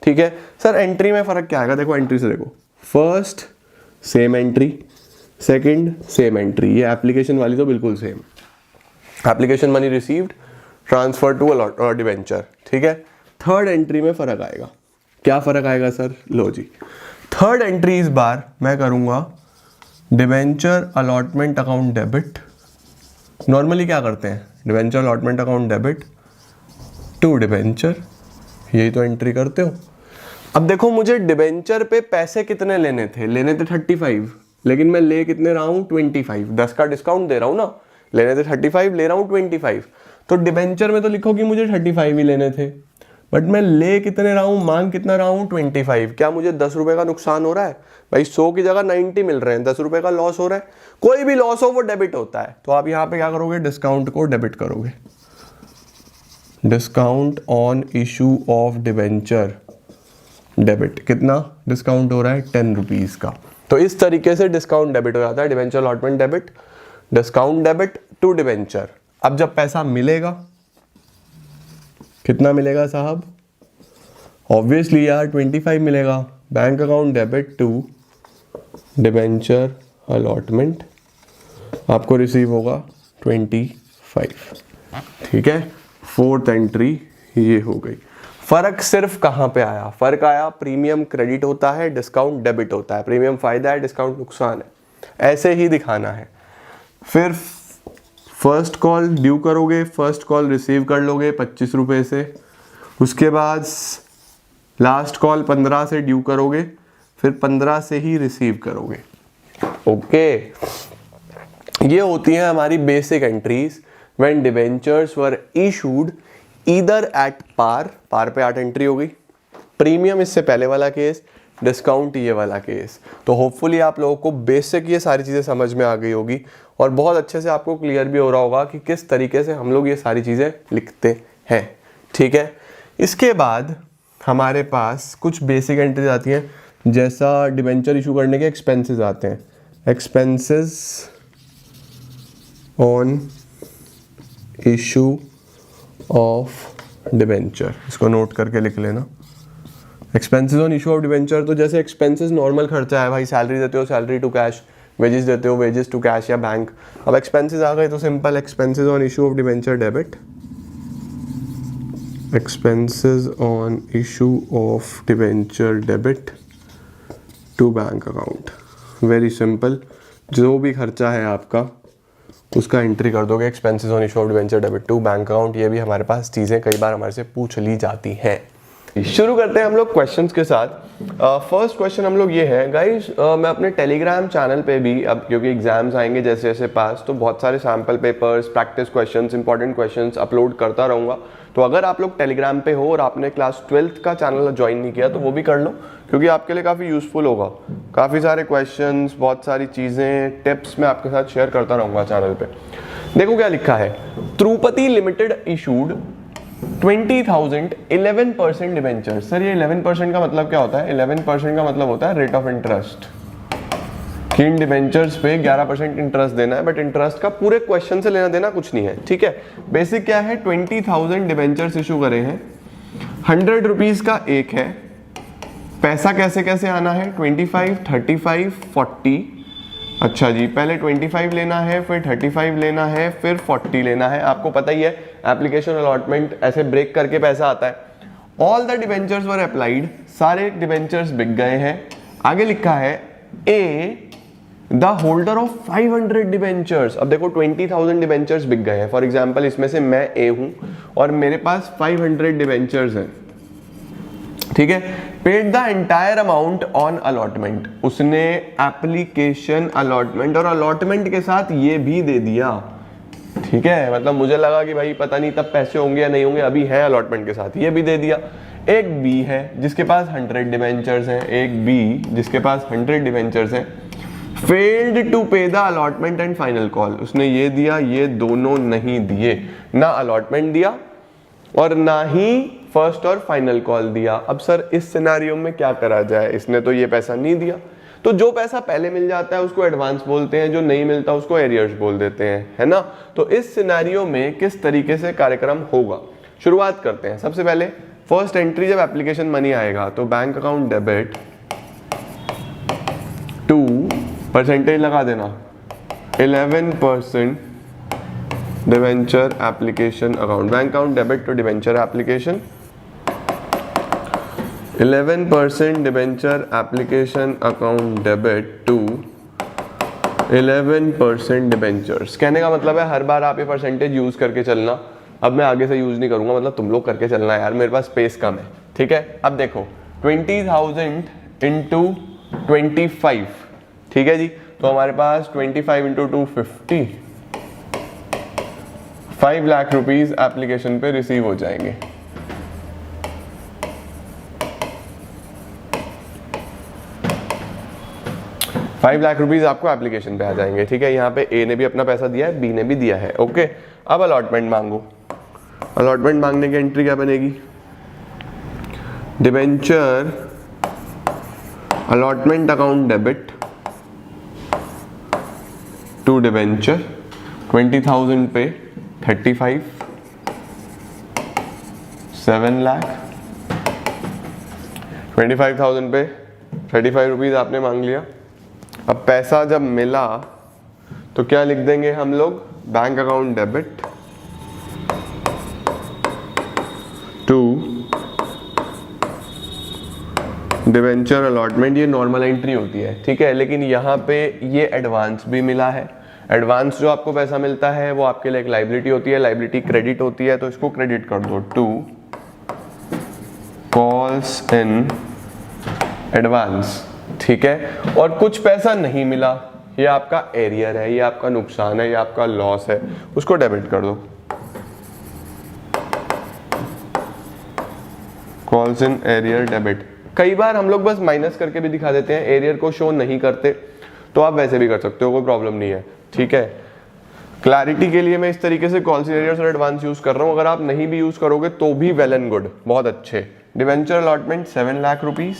ठीक है। सर एंट्री में फर्क क्या आएगा? देखो एंट्री से देखो, first same entry, second same entry. ये एप्लीकेशन वाली तो बिल्कुल same, application money received, transfer to debenture, ठीक है। थर्ड एंट्री में फर्क आएगा। क्या फर्क आएगा सर? लो जी, थर्ड एंट्री इस बार मैं करूंगा debenture allotment account debit. Normally क्या करते हैं? Debenture allotment account debit to debenture, यही तो एंट्री करते हो। अब देखो मुझे डिबेंचर पे पैसे कितने लेने थे? लेने थे 35, लेकिन मैं ले कितने रहा हूँ? 25। 10 का डिस्काउंट दे रहा हूँ ना, लेने थे 35, ले रहा हूँ 25। तो डिबेंचर में तो लिखो कि मुझे 35 ही लेने थे, बट मैं ले कितने रहा हूँ, मांग कितना रहा हूँ? 25। क्या मुझे 10 रुपए का नुकसान हो रहा है? भाई 100 की जगह 90 मिल रहे हैं, 10 रुपए का लॉस हो रहा है। कोई भी लॉस हो वो डेबिट होता है। तो आप यहाँ पे क्या करोगे? डिस्काउंट को डेबिट करोगे। Discount on issue of debenture debit. कितना डिस्काउंट हो रहा है? 10 रुपीज़ का। तो इस तरीके से डिस्काउंट डेबिट हो जाता है। Debenture allotment debit, discount debit to debenture. अब जब पैसा मिलेगा, कितना मिलेगा साहब? ऑब्वियसली यार 25 मिलेगा। Bank account debit to debenture allotment, आपको रिसीव होगा 25, ठीक है। फोर्थ एंट्री ये हो गई। फर्क सिर्फ कहाँ पे आया? फर्क आया प्रीमियम क्रेडिट होता है, डिस्काउंट डेबिट होता है। प्रीमियम फायदा है, डिस्काउंट नुकसान है, ऐसे ही दिखाना है। फिर फर्स्ट कॉल ड्यू करोगे, फर्स्ट कॉल रिसीव कर लोगे 25 रुपये से। उसके बाद लास्ट कॉल 15 से ड्यू करोगे, फिर 15 से ही रिसीव करोगे। ओके, ये होती है हमारी basic entries when debentures were issued either at par पे 8 एंट्री हो गई, प्रीमियम इससे पहले वाला केस, डिस्काउंट ये वाला केस। तो होपफुली आप लोगों को बेसिक ये सारी चीज़ें समझ में आ गई होगी और बहुत अच्छे से आपको क्लियर भी हो रहा होगा कि किस तरीके से हम लोग ये सारी चीज़ें लिखते हैं, ठीक है। इसके बाद हमारे पास कुछ बेसिक एंट्रीज आती हैं। जैसा डिबेंचर इशू करने के एक्सपेंसेस आते हैं, expenses on issue of debenture, इसको नोट करके लिख लेना। Expenses on issue of debenture, तो जैसे एक्सपेंसेस नॉर्मल खर्चा है भाई, सैलरी देते हो सैलरी टू कैश, वेजेस देते हो वेजेस टू कैश या बैंक। अब एक्सपेंसेस आ गए तो simple expenses on issue of debenture debit, expenses on issue of debenture debit to bank account. Very simple, जो भी खर्चा है आपका उसका एंट्री कर दोगे expenses on issue of debenture debit to bank account. ये भी हमारे पास चीज़ें कई बार हमारे से पूछ ली जाती हैं। शुरू करते हैं हम लोग क्वेश्चंस के साथ। फर्स्ट क्वेश्चन हम लोग ये है गाइस, मैं अपने टेलीग्राम चैनल पे भी, अब क्योंकि एग्जाम्स आएंगे जैसे जैसे पास, तो बहुत सारे sample papers, practice questions, important questions upload करता रहूँगा। तो अगर आप लोग टेलीग्राम पे हो और आपने क्लास 12th का चैनल ज्वाइन नहीं किया तो वो भी कर लो, क्योंकि आपके लिए काफ़ी यूजफुल होगा। काफ़ी सारे क्वेश्चंस, बहुत सारी चीज़ें, टिप्स मैं आपके साथ शेयर करता रहूँगा चैनल पे। देखो क्या लिखा है, त्रुपति लिमिटेड इशूड 20,000 11% डिबेंचर। सर ये 11% का मतलब क्या होता है? 11% का मतलब होता है रेट ऑफ इंटरेस्ट, कि इन डिबेंचर्स पे 11% इंटरेस्ट देना है, बट इंटरेस्ट का पूरे क्वेश्चन से लेना देना कुछ नहीं है, ठीक है। बेसिक क्या है, 20,000 डिबेंचर्स इशू करे हैं, 100 रुपीज का एक है। पैसा कैसे कैसे आना है, 25, 35, 40। अच्छा जी, पहले 25 लेना है, फिर 35 लेना है, फिर 40 लेना है। आपको पता ही है एप्लीकेशन अलॉटमेंट ऐसे ब्रेक करके पैसा आता है। All the debentures were applied, सारे डिबेंचर्स बिक गए हैं। आगे लिखा है ए द होल्डर ऑफ 500 डिबेंचर्स। अब देखो 20,000 डिबेंचर्स बिक गए हैं, फॉर एग्जाम्पल इसमें से मैं ए हूं और मेरे पास 500 डिबेंचर्स हैं, ठीक है। Paid the entire amount on allotment, उसने एप्लीकेशन अलॉटमेंट और अलॉटमेंट के साथ ये भी दे दिया, ठीक है। मतलब मुझे लगा कि भाई पता नहीं तब पैसे होंगे या नहीं होंगे, अभी है अलॉटमेंट के साथ, ये भी दे दिया। एक बी है जिसके पास 100 डिबेंचर्स हैं, एक बी जिसके पास 100 डिबेंचर्स हैं। फेल्ड टू पे the allotment and final call, उसने ये दिया, ये दोनों नहीं दिए, ना अलॉटमेंट दिया और ना ही फर्स्ट और फाइनल कॉल दिया। अब सर इस सिनेरियो में क्या करा जाए, इसने तो ये पैसा नहीं दिया, तो जो पैसा पहले मिल जाता है उसको एडवांस बोलते हैं, जो नहीं मिलता उसको एरियर्स बोल देते हैं, है ना। तो इस सिनेरियो में किस तरीके से कार्यक्रम होगा, शुरुआत करते हैं। सबसे पहले फर्स्ट एंट्री, जब एप्लीकेशन मनी आएगा तो bank account debit to, percentage लगा देना, 11% debenture application account, bank account debit to debenture application, 11% debenture application account debit to 11% debentures. कहने का मतलब है हर बार आप ये परसेंटेज यूज करके चलना। अब मैं आगे से यूज नहीं करूंगा, मतलब तुम लोग करके चलना यार, मेरे पास स्पेस कम है, ठीक है। अब देखो 20,000 इंटू 25, ठीक है जी, तो हमारे पास 25 इंटू 250, 5 लाख रुपीज एप्लीकेशन पे रिसीव हो जाएंगे। ₹5 लाख आपको एप्लीकेशन पे आ जाएंगे, ठीक है। यहाँ पे ए ने भी अपना पैसा दिया है, बी ने भी दिया है, ओके। अब अलॉटमेंट मांगो, अलॉटमेंट मांगने की एंट्री क्या बनेगी, debenture allotment account debit to debenture, 20,000 पे 35, 7 लाख, 25,000 पे 35 रुपीज आपने मांग लिया। अब पैसा जब मिला तो क्या लिख देंगे हम लोग, bank account debit to debenture allotment. ये नॉर्मल एंट्री होती है, ठीक है, लेकिन यहाँ पे ये एडवांस भी मिला है। एडवांस जो आपको पैसा मिलता है वो आपके लिए एक लाइबिलिटी होती है, लाइबिलिटी क्रेडिट होती है, तो इसको क्रेडिट कर दो टू कॉल्स इन एडवांस, ठीक है। और कुछ पैसा नहीं मिला, ये आपका एरियर है, ये आपका नुकसान है, ये आपका लॉस है, उसको डेबिट कर दो, कॉल्स इन एरियर डेबिट। कई बार हम लोग बस माइनस करके भी दिखा देते हैं, एरियर को शो नहीं करते, तो आप वैसे भी कर सकते हो, कोई प्रॉब्लम नहीं है, ठीक है। क्लैरिटी के लिए मैं इस तरीके से कॉल्स इन एरियर्स और एडवांस यूज कर रहा हूं, अगर आप नहीं भी यूज करोगे तो भी वेल एंड गुड, बहुत अच्छे। डिबेंचर अलॉटमेंट 7 लाख रुपीज,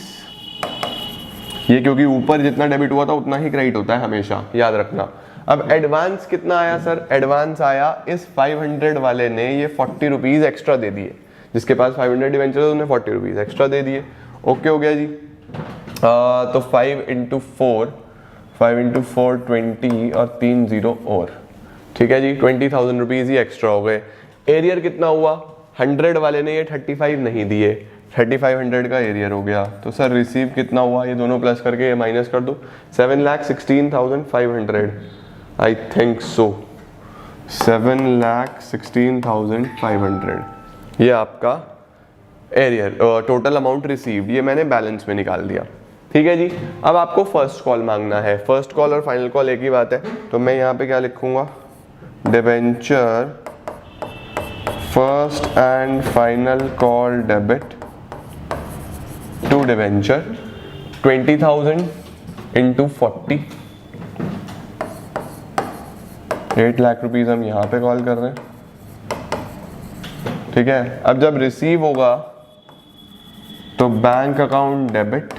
ये क्योंकि ऊपर जितना डेबिट हुआ था उतना ही क्रेडिट होता है हमेशा, याद रखना। अब एडवांस कितना आया सर? एडवांस आया इस 500 वाले ने ये 40 रुपीज़ एक्स्ट्रा दे दिए, जिसके पास 500 डिवेंचर है उन्हें 40 रुपीज़ एक्स्ट्रा दे दिए। ओके हो गया जी। तो 5 × 4 20 और 3 0 और, ठीक है जी, 20,000 रुपीज़ ही एक्स्ट्रा हो गए। एरियर कितना हुआ? 100 वाले ने ये 35 नहीं दिए, 3500 का एरियर हो गया। तो सर रिसीव कितना हुआ? ये दोनों प्लस करके ये माइनस कर दो, 7,16,500 आई थिंक सो, 7,16,500 ये आपका एरियर टोटल अमाउंट रिसीव्ड, ये मैंने बैलेंस में निकाल दिया। ठीक है जी। अब आपको फर्स्ट कॉल मांगना है। फर्स्ट कॉल और फाइनल कॉल एक ही बात है, तो मैं यहाँ पे क्या लिखूंगा? Debenture first and final call debit to debenture 20,000 × 40, 8 lakh rupees हम यहाँ पे कॉल कर रहे हैं। ठीक है। अब जब रिसीव होगा तो बैंक अकाउंट डेबिट,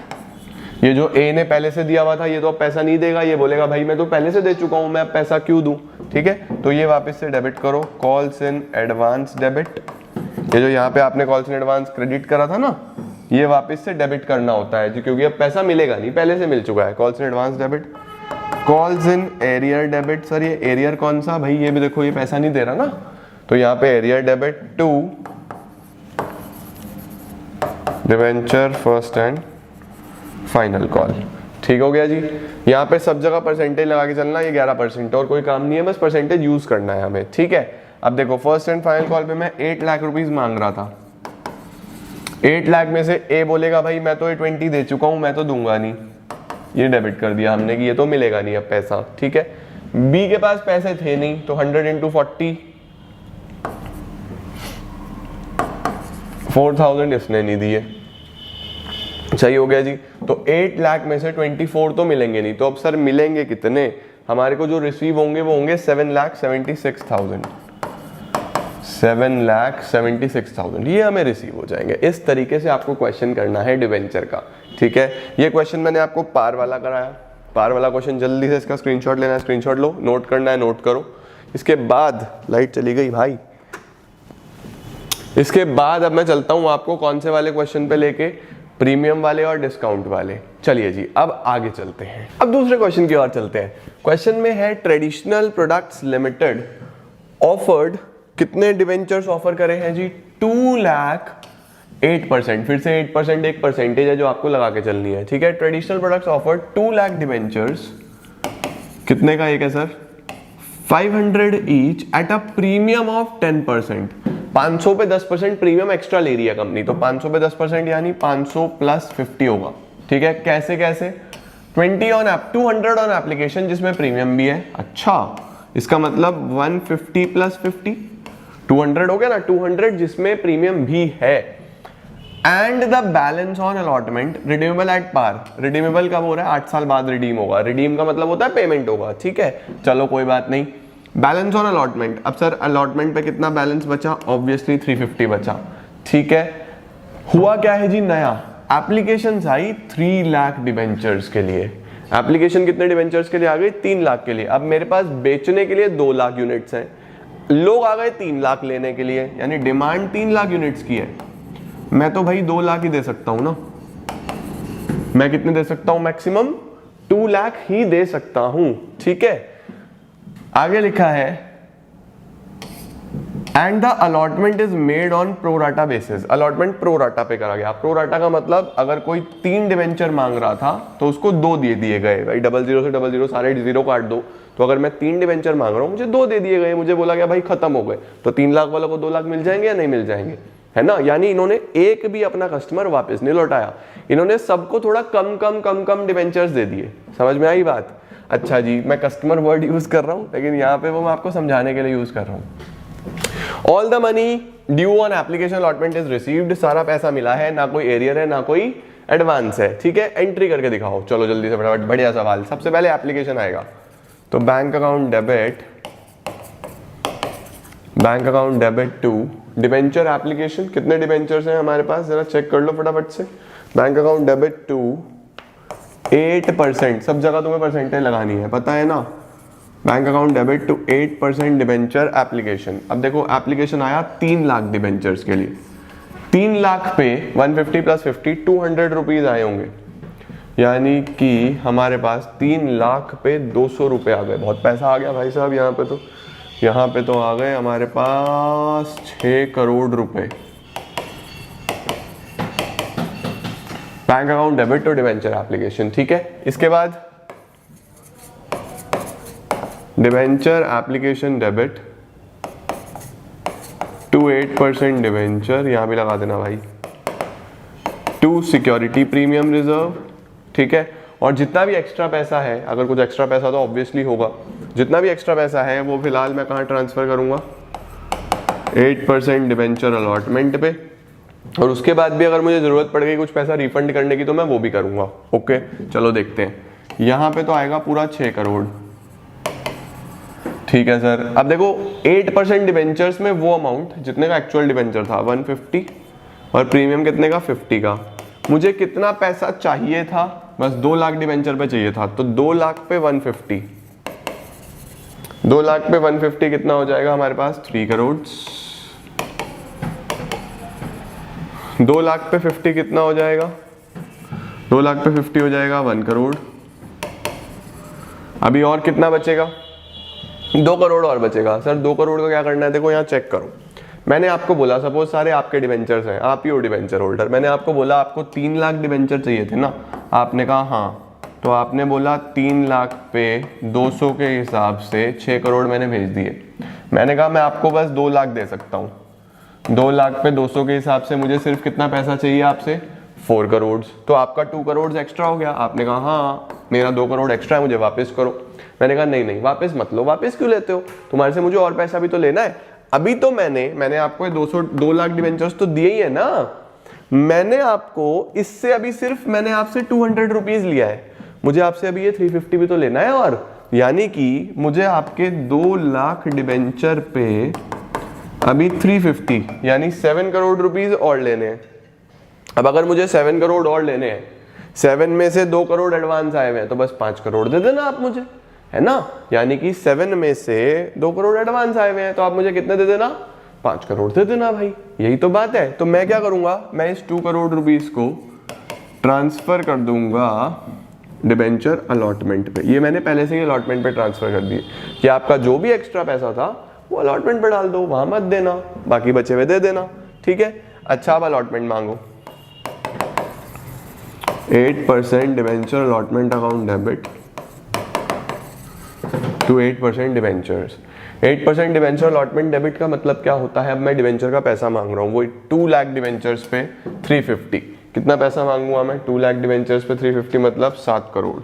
ये जो ए ने पहले से दिया हुआ था ये तो अब पैसा नहीं देगा, ये बोलेगा भाई मैं तो पहले से दे चुका हूं, मैं अब पैसा क्यों दूं। ठीक है, तो ये वापस से डेबिट करो, कॉल्स इन एडवांस डेबिट। ये जो यहाँ पे आपने कॉल्स इन एडवांस क्रेडिट करा था ना, ये वापस से डेबिट करना होता है क्योंकि अब पैसा मिलेगा नहीं, पहले से मिल चुका है। Calls in advance debit, calls in arrear debit. Sir ये एरियर कौन सा? भाई ये भी देखो ये पैसा नहीं दे रहा ना, तो यहाँ पे arrear debit to debenture first and final call. ठीक हो गया जी। यहाँ पे सब जगह परसेंटेज लगा के चलना, ये 11% और कोई काम नहीं है, बस परसेंटेज यूज करना है हमें। ठीक है। अब देखो फर्स्ट एंड फाइनल कॉल पे मैं 8 लाख रुपीज मांग रहा था, 8 लाख में से ए बोलेगा भाई मैं तो ये 20 दे चुका हूं, मैं तो दूंगा नहीं, ये डेबिट कर दिया हमने कि ये तो मिलेगा नहीं अब पैसा। ठीक है। बी के पास पैसे थे नहीं, तो 100 × 40, 4,000 इसने नहीं दिए। सही हो गया जी। तो 8 लाख में से 24 तो मिलेंगे नहीं, तो अब सर मिलेंगे कितने? हमारे को जो रिसीव होंगे वो होंगे 7,76,000, 7,76,000 ये हमें रिसीव हो जाएंगे। इस तरीके से आपको क्वेश्चन करना है डिबेंचर का। ठीक है। ये क्वेश्चन मैंने आपको पार वाला कराया, पार वाला क्वेश्चन जल्दी से इसका स्क्रीनशॉट लेना है, स्क्रीनशॉट लो, नोट करना है, नोट करो। इसके बाद लाइट चली गई भाई। इसके बाद अब मैं चलता हूं आपको कौन से वाले क्वेश्चन पे लेके, प्रीमियम वाले और डिस्काउंट वाले। चलिए जी अब आगे चलते हैं, अब दूसरे क्वेश्चन की ओर चलते हैं। क्वेश्चन में है ट्रेडिशनल प्रोडक्ट्स लिमिटेड ऑफर्ड, कितने डिवेंचर्स ऑफर करे हैं जी? 2 लाख 8%, फिर से 8% एक परसेंटेज है जो आपको लगा के चलनी है। ठीक है। Traditional products offered 2 lakh debentures, कितने का एक है sir? 500 each at a premium of 10%। 500 पे 10% प्रीमियम एक्स्ट्रा ले रही है कंपनी, तो 500 पे 10% यानी 500 + 50 होगा। ठीक है। कैसे कैसे? 200 ऑन एप्लीकेशन जिसमें प्रीमियम भी है। अच्छा, इसका मतलब 150 + 50 200 हो गया ना, 200 जिसमें प्रीमियम भी है। And the balance on allotment redeemable at par. Redeemable कब हो रहा है? 8 साल बाद रिडीम होगा। रिडीम का मतलब होता है पेमेंट होगा। ठीक है, चलो कोई बात नहीं। बैलेंस ऑन अलॉटमेंट, अब सर अलॉटमेंट पे कितना बैलेंस बचा? ऑब्वियसली 350 बचा। ठीक है। हुआ क्या है जी? नया एप्लीकेशन आई 3 लाख डिवेंचर्स के लिए। एप्लीकेशन कितने डिवेंचर्स के लिए आ गई? 3 लाख के लिए। अब मेरे पास बेचने के लिए 2 लाख यूनिट्स हैं, लोग आ गए 3 लाख लेने के लिए, यानी डिमांड 3 लाख यूनिट्स की है। मैं तो भाई 2 लाख ही दे सकता हूं ना। मैं कितने दे सकता हूं? मैक्सिमम 2 लाख ही दे सकता हूं। ठीक है। आगे लिखा है and the allotment is made on pro rata basis. Allotment pro rata पे करा गया। प्रोराटा का मतलब अगर कोई 3 डिवेंचर मांग रहा था तो उसको 2 दे दिए गए। भाई 00 से 00 सारे 0 काट दो, तो अगर मैं 3 डिवेंचर मांग रहा हूं, मुझे 2 दे दिए गए, मुझे बोला गया भाई खत्म हो गए, तो 3 लाख वालों को 2 लाख मिल जाएंगे या नहीं मिल जाएंगे? है ना। यानी इन्होंने एक भी अपना कस्टमर वापस नहीं लौटाया, इन्होंने सबको थोड़ा कम डिवेंचर्स दे दिए। समझ में आई बात? अच्छा जी, मैं कस्टमर वर्ड यूज कर रहा हूं, लेकिन यहाँ पे वो मैं आपको समझाने के लिए यूज कर रहा हूं। All the money due on application allotment is received. सारा पैसा मिला है, ना कोई एरियर है ना कोई एडवांस है। ठीक है। एंट्री करके दिखाओ। चलो जल्दी से फटाफट, बढ़िया सवाल। सबसे पहले एप्लीकेशन आएगा, तो bank account debit, bank account debit to debenture application. कितने डिवेंचर्स हैं हमारे पास? जरा चेक कर लो फटाफट से। बैंक अकाउंट डेबिट टू 8%, सब जगह तुम्हें परसेंटेज लगानी है, पता है ना। Bank account debit to 8% debenture application. अब देखो एप्लीकेशन आया 3 लाख डिबेंचर्स के लिए, 3 लाख पे 150 प्लस 50 200 रुपीज आए होंगे, यानी कि हमारे पास 3 लाख पे 200 रुपये आ गए। बहुत पैसा आ गया भाई साहब, यहाँ पे तो आ गए हमारे पास 6 करोड़ रुपए। Bank account debit to debenture application, ठीक है। इसके बाद debenture application debit to 8% debenture, यहां भी लगा देना भाई, टू सिक्योरिटी प्रीमियम रिजर्व, ठीक है। और जितना भी एक्स्ट्रा पैसा है, अगर कुछ एक्स्ट्रा पैसा तो ऑब्वियसली होगा, जितना भी एक्स्ट्रा पैसा है वो फिलहाल मैं कहाँ ट्रांसफर करूंगा, 8% डिबेंचर अलॉटमेंट पे। और उसके बाद भी अगर मुझे जरूरत पड़ गई कुछ पैसा रिफंड करने की तो मैं वो भी करूंगा। ओके चलो देखते हैं, यहां पे तो आएगा पूरा 6 करोड़, ठीक है सर। अब देखो 8% डिबेंचर्स में वो अमाउंट जितने का एक्चुअल डिबेंचर था 150 और प्रीमियम कितने का 50 का, मुझे कितना पैसा चाहिए था, बस 2 लाख डिबेंचर पे चाहिए था, तो 2 लाख पे 150, 2 लाख पे 150 कितना हो जाएगा हमारे पास 3 करोड़। 2 लाख पे 50 कितना हो जाएगा, 2 लाख पे 50 हो जाएगा 1 करोड़। अभी और कितना बचेगा, 2 करोड़ और बचेगा। सर 2 करोड़ का क्या करना है, देखो यहाँ चेक करो, मैंने आपको बोला सपोज सारे आपके डिबेंचर्स हैं, आप ही हो डिबेंचर होल्डर, मैंने आपको बोला आपको 3 लाख डिबेंचर चाहिए थे ना, आपने कहा हाँ, तो आपने बोला 3 लाख पे 200 के हिसाब से 6 करोड़ मैंने भेज दिए। मैंने कहा मैं आपको बस 2 लाख दे सकता हूँ, 2 लाख पे 200 के हिसाब से मुझे सिर्फ कितना पैसा चाहिए आपसे 4 करोड़, तो आपका 2 करोड़ एक्स्ट्रा हो गया। आपने कहा हाँ मेरा 2 करोड़ एक्स्ट्रा है, मुझे वापस करो। मैंने कहा नहीं नहीं वापस मत लो, वापस क्यों लेते हो, तुम्हारे से मुझे और पैसा भी तो लेना है। अभी तो मैंने आपको 2 लाख डिबेंचर्स तो दिए ही है ना, मैंने आपको इससे अभी सिर्फ मैंने आपसे 200 रुपीज लिया है, मुझे आपसे अभी ये 350 भी तो लेना है, और यानी कि मुझे आपके 2 लाख डिबेंचर पे अभी 350 यानी 7 करोड़ रुपीज और लेने हैं। अब अगर मुझे 7 करोड़ और लेने हैं, 7 में से 2 करोड़ एडवांस आए हुए हैं, तो बस 5 करोड़ दे देना आप मुझे, है ना। यानी कि 7 में से 2 करोड़ एडवांस आए हुए हैं, तो आप मुझे कितने दे देना, 5 करोड़ दे देना भाई, यही तो बात है। तो मैं क्या करूंगा, मैं इस 2 करोड़ रुपीस को ट्रांसफर कर दूंगा डिबेंचर अलॉटमेंट पे। ये मैंने पहले से ही अलॉटमेंट पे ट्रांसफर कर दिए कि आपका जो भी एक्स्ट्रा पैसा था वो अलॉटमेंट पे डाल दो, वहां मत देना, बाकी बचे हुए दे देना, ठीक है। अच्छा अब अलॉटमेंट मांगो, 8% debenture allotment account debit to 8% debentures. 8% debenture allotment debit का मतलब क्या होता है, अब मैं डिबेंचर का पैसा मांग रहा हूँ, वो 2 लाख डिबेंचर्स पे 350, कितना पैसा मांगूंगा मैं, 2 लाख डिबेंचर्स पे 350 मतलब 7 करोड़।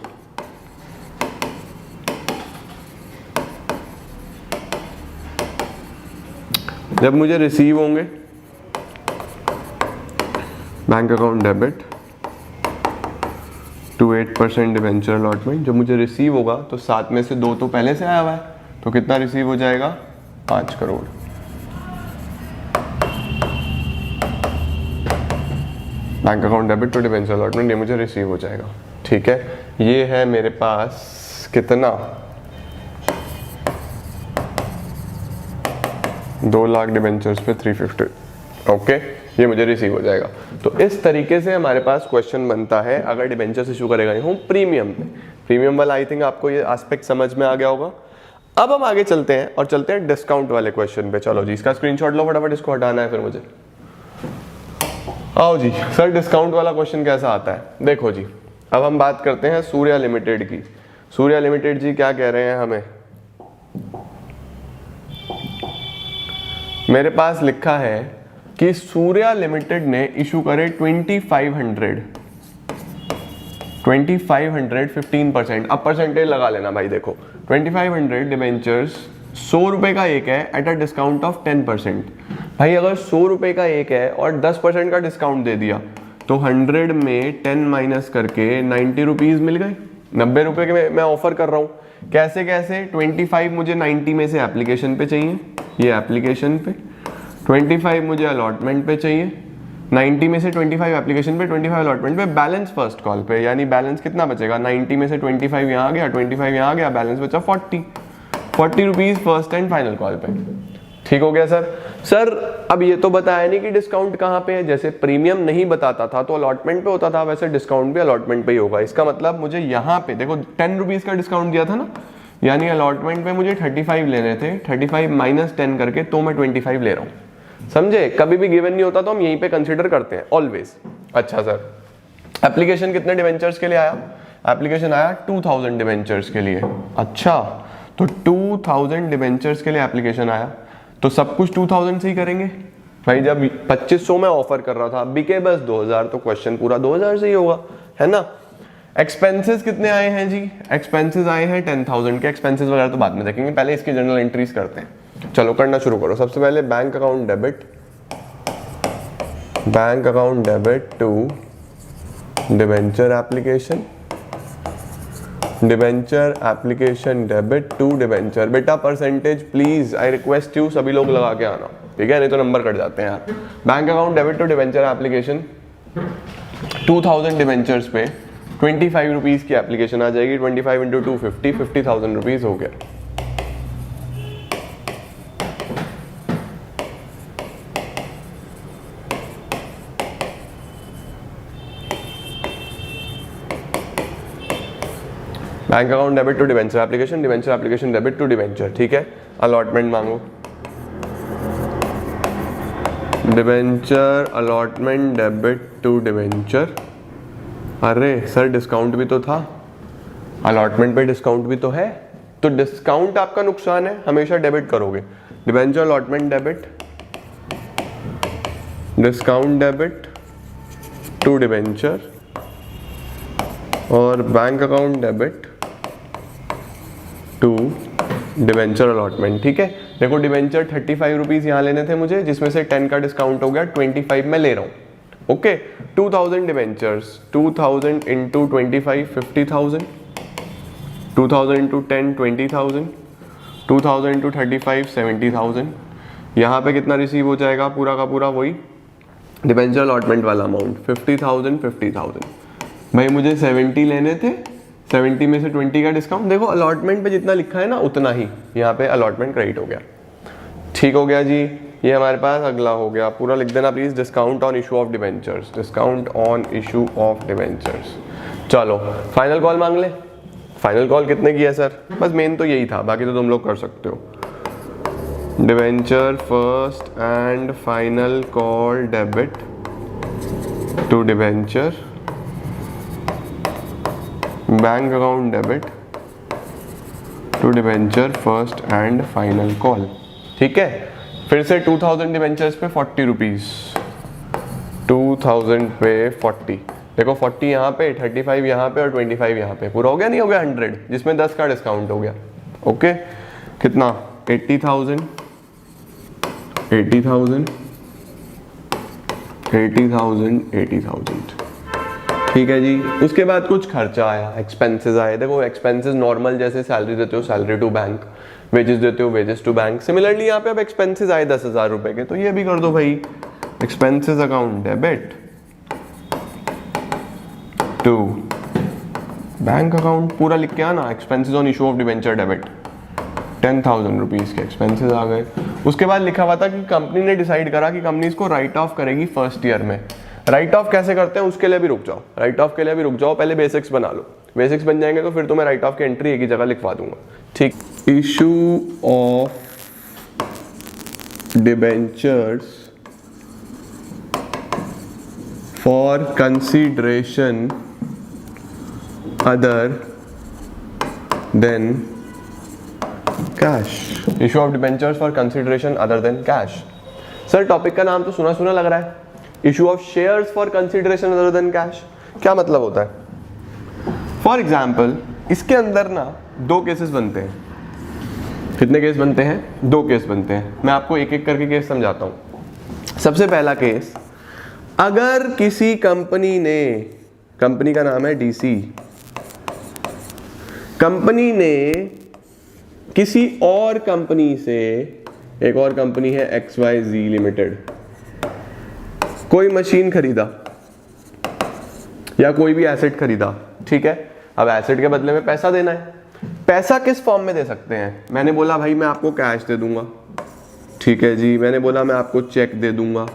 जब मुझे रिसीव होंगे bank account debit to 8% debenture allotment, जब मुझे रिसीव होगा तो 7 में से 2 तो पहले से आया हुआ है, तो कितना रिसीव हो जाएगा 5 crore. Bank account debit to debenture allotment, ये मुझे रिसीव हो जाएगा, ठीक है। ये है मेरे पास कितना, 2 लाख डिबेंचर्स पे 350, ओके, ये मुझे रिसीव हो जाएगा। तो इस तरीके से हमारे पास क्वेश्चन बनता है अगर डिबेंचर्स इशू करेगा हूँ प्रीमियम पे। प्रीमियम वाला आई थिंक आपको ये एस्पेक्ट समझ में आ गया होगा। अब हम आगे चलते हैं और चलते हैं डिस्काउंट वाले क्वेश्चन पे। चलो जी इसका स्क्रीनशॉट लो फटाफट, इसको हटाना है फिर मुझे। आओ जी सर, डिस्काउंट वाला क्वेश्चन कैसा आता है, देखो जी अब हम बात करते हैं सूर्या लिमिटेड की। सूर्या लिमिटेड जी क्या कह रहे हैं हमें, मेरे पास लिखा है कि सूर्या लिमिटेड ने इशू करे 2500 15%। अब परसेंटेज लगा लेना भाई, देखो 2500 डिबेंचर्स 100 रुपए का एक है एट अ डिस्काउंट ऑफ 10%। भाई अगर 100 रुपए का एक है और 10% का डिस्काउंट दे दिया तो 100 में 10 माइनस करके 90 रुपीज मिल गए। 90 रुपए के मैं ऑफर कर रहा हूँ। कैसे कैसे, 25 मुझे 90 में से एप्लीकेशन पे चाहिए, ये एप्लीकेशन पे, 25 मुझे अलॉटमेंट पे चाहिए, 90 में से 25 एप्लीकेशन पे, 25 अलॉटमेंट पे, बैलेंस फर्स्ट कॉल पे, यानी बैलेंस कितना बचेगा, 90 में से 25 यहाँ आ गया, 25 यहाँ आ गया, बैलेंस बचा 40 rupees first and final call पे। ठीक हो गया सर अब ये तो बताया नहीं कि डिस्काउंट कहाँ पे है। जैसे प्रीमियम नहीं बताता था तो अलॉटमेंट पे होता था, वैसे डिस्काउंट भी अलॉटमेंट पे ही होगा। इसका मतलब मुझे यहाँ पे देखो 10 रुपीज का डिस्काउंट दिया था ना, यानी अलॉटमेंट पे मुझे 35 लेने थे, 35 माइनस 10 करके, तो मैं 25 ले रहा हूँ। समझे, कभी भी गिवन नहीं होता तो हम यहीं पे कंसिडर करते हैं ऑलवेज। अच्छा सर, एप्लीकेशन कितने डिवेंचर्स के लिए आया? एप्लीकेशन आया 2000 डिवेंचर्स के लिए। अच्छा, तो 2000 डिवेंचर्स के लिए एप्लीकेशन आया, तो सब कुछ 2000 से ही करेंगे भाई। जब 2500 में ऑफर कर रहा था, बिके बस 2000, तो क्वेश्चन पूरा 2000 से ही होगा, है ना। एक्सपेंसेस कितने आए हैं जी? एक्सपेंसेस आए हैं 10,000 के। एक्सपेंसेस वगैरह तो बाद में देखेंगे, पहले इसकी जनरल एंट्रीज करते हैं। चलो करना शुरू करो। सबसे पहले bank account debit to debenture application, debenture application debit to debenture. बेटा percentage please, I request you, सभी लोग लगा के आना, ठीक है, नहीं तो नंबर कट जाते हैं यार। Bank account debit to debenture application, 2000 debentures पे 25 रुपीज की एप्लीकेशन आ जाएगी। 25 इंटू 250, 50,000 रुपीज हो गया। Bank account debit to debenture application, debenture application debit to debenture, ठीक है। अलॉटमेंट मांगो, debenture allotment debit to debenture. अरे सर डिस्काउंट भी तो था, अलॉटमेंट पे डिस्काउंट भी तो है, तो डिस्काउंट आपका नुकसान है, हमेशा डेबिट करोगे। Debenture allotment debit, discount debit to debenture, और bank account debit to debenture allotment, ठीक है। देखो डिवेंचर 35 रुपीज यहाँ लेने थे मुझे, जिसमें से 10 का डिस्काउंट हो गया, 25 में ले रहा हूँ, okay. 2000 debentures, 2000 into 25 50,000, 2000 into 10 20,000, 2000 into 35 70,000। यहाँ पे कितना रिसीव हो जाएगा? पूरा का पूरा वही डिवेंचर अलॉटमेंट वाला अमाउंट, 50,000 50,000। भाई मुझे 70 लेने थे, 70 में से 20 का डिस्काउंट। देखो अलॉटमेंट पे जितना लिखा है ना उतना ही यहाँ पे अलॉटमेंट क्रेडिट हो गया। ठीक हो गया जी। ये हमारे पास अगला हो गया, पूरा लिख देना please, discount on issue of debentures, discount on issue of debentures. चलो फाइनल कॉल मांग ले। फाइनल कॉल कितने की है सर? बस मेन तो यही था, बाकी तो तुम लोग कर सकते हो। Debenture first and final call debit to debenture, bank account debit to debenture first and final call, ठीक है। फिर से 2000 डिवेंचर्स पे 40 रुपीज, 2000 पे 40, देखो 40 यहाँ पे, 35 यहाँ पे और 25 यहाँ पे, पूरा हो गया नहीं हो गया 100, जिसमें 10 का डिस्काउंट हो गया, ओके। कितना? 80,000, 80,000, 80,000, 80,000, ठीक है जी। उसके बाद कुछ खर्चा आया, एक्सपेंसेस आए। देखो एक्सपेंसेस नॉर्मल, जैसे सैलरी देते हो सैलरी टू बैंक, वेजेस देते हो वेजेस टू बैंक, सिमिलरली यहाँ पे अब एक्सपेंसेस आए 10,000 रुपए के, तो ये भी कर दो भाई, expenses account debit to bank account, पूरा लिख के आना, expenses on issue of debenture debit, 10,000 rupees के एक्सपेंसेस आ गए। उसके बाद लिखा हुआ था कि कंपनी ने डिसाइड करा कि कंपनी इसको राइट ऑफ करेगी फर्स्ट ईयर में। राइट ऑफ कैसे करते हैं उसके लिए भी रुक जाओ, राइट ऑफ के लिए भी रुक जाओ, पहले बेसिक्स बना लो। बेसिक्स बन जाएंगे तो फिर तो मैं राइट ऑफ की एंट्री एक ही जगह लिखवा दूंगा, ठीक। Issue of debentures for consideration other than cash, issue of debentures for consideration other than cash. Sir topic का नाम तो सुना सुना लग रहा है, issue of shares for consideration other than cash, क्या मतलब होता है? फॉर एग्जाम्पल इसके अंदर ना दो केसेस बनते हैं। कितने केस बनते हैं? दो केस बनते हैं। मैं आपको एक एक करके केस समझाता हूं। सबसे पहला केस, अगर किसी कंपनी ने, कंपनी का नाम है डीसी, कंपनी ने किसी और कंपनी से, एक और कंपनी है XYZ लिमिटेड, कोई मशीन खरीदा या कोई भी एसेट खरीदा, ठीक है, अब एसेट के बदले में पैसा देना है। पैसा किस फॉर्म में दे सकते हैं? मैंने बोला भाई मैं आपको कैश दे दूंगा, ठीक है जी। मैंने बोला मैं आपको चेक दे दूंगा,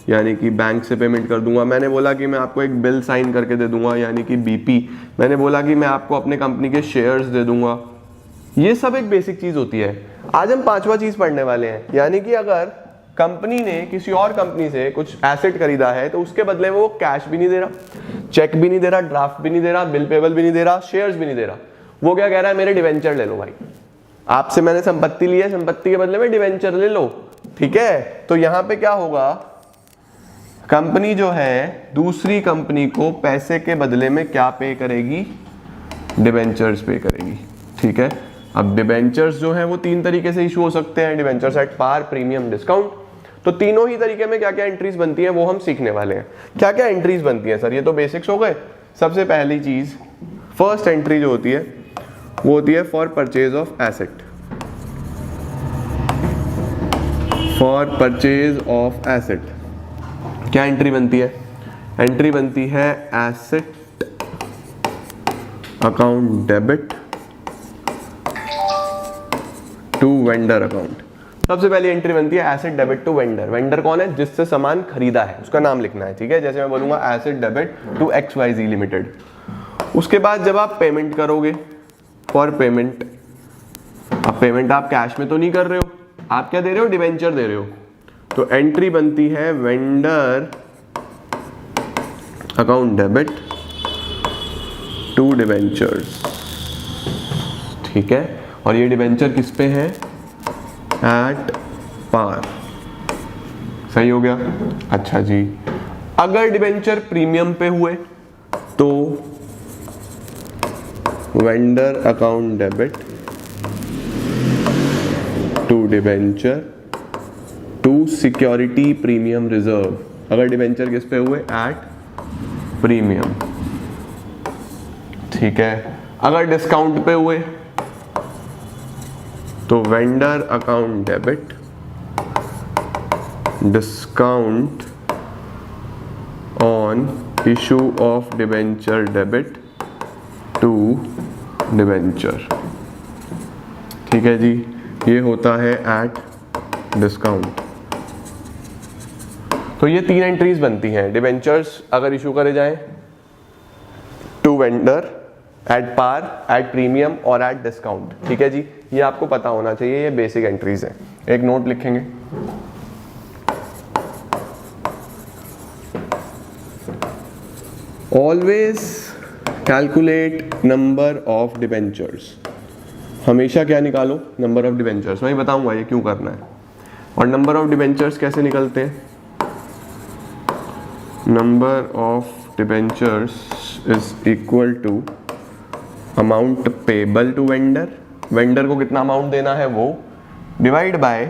यानी कि बैंक से पेमेंट कर दूंगा। मैंने बोला कि मैं आपको एक बिल साइन करके दे दूंगा, यानी कि बीपी। मैंने बोला कि मैं आपको अपने कंपनी के शेयर्स दे दूंगा। ये सब एक बेसिक चीज होती है। आज हम पांचवा चीज पढ़ने वाले हैं, यानी कि अगर कंपनी ने किसी और कंपनी से कुछ एसेट खरीदा है तो उसके बदले में वो कैश भी नहीं दे रहा, चेक भी नहीं दे रहा, ड्राफ्ट भी नहीं दे रहा, बिल पेबल भी नहीं दे रहा, शेयर्स भी नहीं दे रहा। वो क्या कह रहा है? मेरे डिवेंचर ले लो भाई, आपसे मैंने संपत्ति ली है, संपत्ति के बदले में डिवेंचर ले लो, ठीक है। तो यहां पे क्या होगा, कंपनी जो है दूसरी कंपनी को पैसे के बदले में क्या पे करेगी? डिवेंचर्स पे करेगी, ठीक है। अब डिवेंचर्स जो है वो तीन तरीके से इशू हो सकते हैं, debentures at par, premium, discount. तो तीनों ही तरीके में क्या क्या एंट्रीज बनती है वो हम सीखने वाले हैं। क्या क्या एंट्रीज बनती है सर? ये तो बेसिक्स हो गए। सबसे पहली चीज, फर्स्ट एंट्री जो होती है वो होती है for purchase of asset. For purchase of asset क्या एंट्री बनती है? एंट्री बनती है asset account debit to vendor account. सबसे पहली एंट्री बनती है asset debit to vendor. Vendor कौन है? जिससे सामान खरीदा है, उसका नाम लिखना है, ठीक है। जैसे मैं बोलूंगा asset debit to XYZ limited. उसके बाद जब आप पेमेंट करोगे, फॉर पेमेंट, अब पेमेंट आप कैश में तो नहीं कर रहे हो, आप क्या दे रहे हो? डिवेंचर दे रहे हो। तो एंट्री बनती है vendor account debit to debentures, ठीक है। और ये डिवेंचर किस पे है? एट पार, सही हो गया। अच्छा जी, अगर डिवेंचर प्रीमियम पे हुए तो vendor account debit to debenture to security premium reserve. अगर डिवेंचर किस पे हुए? एट प्रीमियम, ठीक है। अगर डिस्काउंट पे हुए तो vendor account debit discount on issue of debenture debit to debenture, ठीक है जी। ये होता है एट डिस्काउंट। तो ये तीन एंट्रीज बनती हैं। डिवेंचर्स अगर इशू करे जाएं to vendor, at par, at premium और एट डिस्काउंट, ठीक है जी। ये आपको पता होना चाहिए, ये बेसिक एंट्रीज हैं। एक नोट लिखेंगे, always calculate number of debentures. हमेशा क्या निकालो? Number of debentures. मैं बताऊंगा ये क्यों करना है। और नंबर ऑफ डिवेंचर्स कैसे निकलते हैं? Number of debentures is equal to amount payable to vendor, vendor को कितना अमाउंट देना है वो, divide by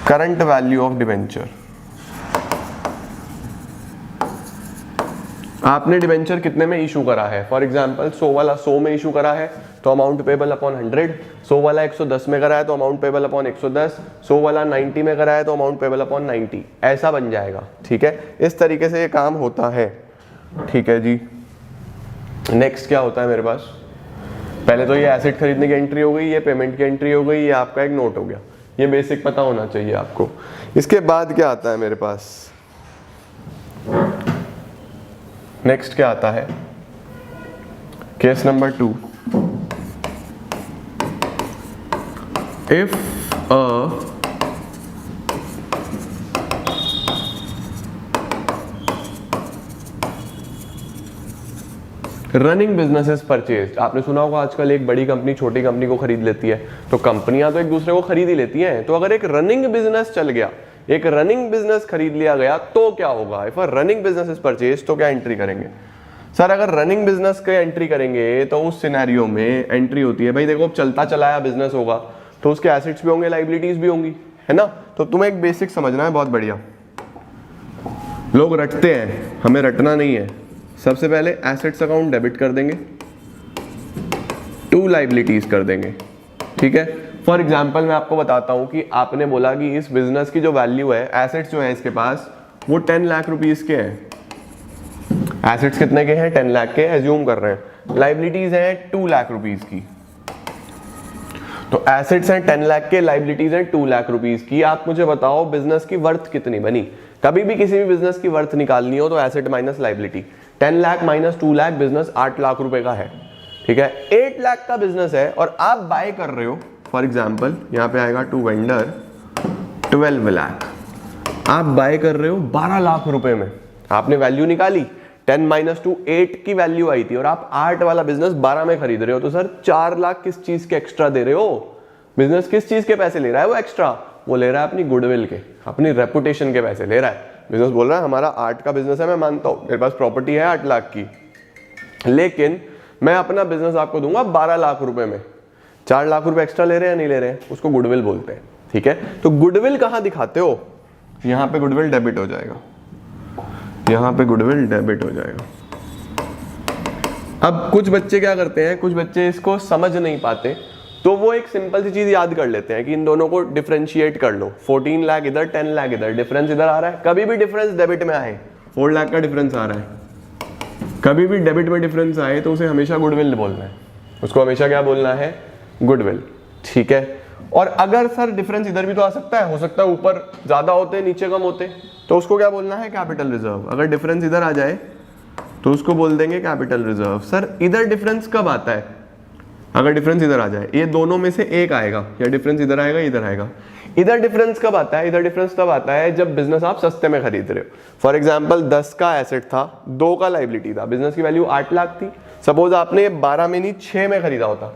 current value of debenture. आपने डिवेंचर कितने में इशू करा है? फॉर एग्जांपल 100 वाला 100 में इशू करा है तो अमाउंट पेबल अपॉन 100, 100 वाला 110 में करा है तो अमाउंट पेबल अपॉन 110, 100 वाला 90 में करा है तो अमाउंट पेबल अपॉन 90, ऐसा बन जाएगा, ठीक है। इस तरीके से ये काम होता है, ठीक है जी। नेक्स्ट क्या होता है मेरे पास? पहले तो ये एसेट खरीदने की एंट्री हो गई, ये पेमेंट की एंट्री हो गई, ये आपका एक नोट हो गया। ये बेसिक पता होना चाहिए आपको। इसके बाद क्या आता है मेरे पास? नेक्स्ट क्या आता है? Case number 2, if a running business is purchased. आपने सुना होगा आजकल एक बड़ी कंपनी छोटी कंपनी को खरीद लेती है, तो कंपनियां तो एक दूसरे को खरीद ही लेती हैं। तो अगर एक रनिंग बिजनेस चल गया, एक रनिंग बिजनेस खरीद लिया गया, तो क्या होगा? If a running business is purchased, तो क्या एंट्री करेंगे? सर अगर रनिंग बिजनेस की एंट्री करेंगे तो उस सिनेरियो में एंट्री होती है, भाई देखो अब चलता चलाया बिजनेस होगा तो उसके एसेट्स भी होंगे, लाइबिलिटीज भी होंगी, है ना। तो तुम्हें एक बेसिक समझना है, बहुत बढ़िया। लोग रटते हैं, हमें रटना नहीं है। सबसे पहले एसेट्स अकाउंट डेबिट कर देंगे, टू लाइबिलिटीज कर देंगे, ठीक है। फॉर एग्जाम्पल मैं आपको बताता हूँ कि आपने बोला कि इस बिजनेस की जो वैल्यू है, एसेट्स जो है इसके पास, वो 10 लाख रुपीस के हैं। एसेट्स कितने के हैं? 10 लाख के एज्यूम कर रहे हैं। लाइबिलिटीज हैं 2 लाख रुपीस की। तो एसेट्स हैं 10 लाख के, लाइबिलिटीज हैं 2 लाख रुपीस की। आप मुझे बताओ बिजनेस की वर्थ कितनी बनी? कभी भी किसी भी बिजनेस की वर्थ निकालनी हो तो asset minus liability. 10 lakh minus 2 lakh, business 8 lakh रुपए का है, ठीक है। 8 लाख का बिजनेस है और आप बाय कर रहे हो, फॉर एग्जाम्पल यहाँ पे आएगा टू वेंडर 12 लाख, आप बाय कर रहे हो 12 लाख रुपए में। आपने वैल्यू निकाली, 10 माइनस 2 8 की वैल्यू आई थी और आप 8 वाला बिजनेस 12 में खरीद रहे हो। तो सर 4 लाख किस चीज के एक्स्ट्रा दे रहे हो? बिजनेस किस चीज के पैसे ले रहा है वो एक्स्ट्रा? वो ले रहा है अपनी गुडविल के, अपनी रेपुटेशन के पैसे ले रहा है। बिजनेस बोल रहा है हमारा 8 का बिजनेस है, मैं मानता हूँ मेरे पास प्रॉपर्टी है 8 लाख की, लेकिन मैं अपना बिजनेस आपको दूंगा 12 लाख रुपए में। 4 लाख रुपए एक्स्ट्रा ले रहे हैं, नहीं ले रहे हैं, उसको गुडविल बोलते हैं, ठीक है। तो गुडविल कहां दिखाते हो? यहां पे गुडविल डेबिट हो जाएगा, यहां पे गुडविल डेबिट हो जाएगा। अब कुछ बच्चे क्या करते हैं, कुछ बच्चे इसको समझ नहीं पाते, तो वो एक सिंपल सी चीज याद कर लेते हैं कि इन दोनों को डिफरेंशिएट कर लो। 14 लाख इधर, 10 लाख इधर, डिफरेंस इधर आ रहा है। कभी भी डिफरेंस डेबिट में आए, 4 लाख का डिफरेंस आ रहा है, कभी भी डेबिट में डिफरेंस आए तो उसे हमेशा गुडविल बोलना है, उसको हमेशा क्या बोलना है? गुडविल, ठीक है। और अगर सर डिफरेंस इधर भी तो आ सकता है, हो सकता है ऊपर ज्यादा होते नीचे कम होते, तो उसको क्या बोलना है? Capital reserve. अगर डिफरेंस इधर आ जाए तो उसको बोल देंगे कैपिटल रिजर्व। सर इधर डिफरेंस कब आता है? अगर डिफरेंस इधर आ जाए, ये दोनों में से एक आएगा, या डिफरेंस इधर आएगा इधर आएगा। इधर डिफरेंस कब आता है? इधर डिफरेंस तब आता है जब बिजनेस आप सस्ते में खरीद रहे हो। फॉर एग्जांपल 10 का एसेट था, 2 का लाइबिलिटी था, बिजनेस की वैल्यू 8 लाख थी। सपोज आपने 12 में नहीं 6 में खरीदा होता,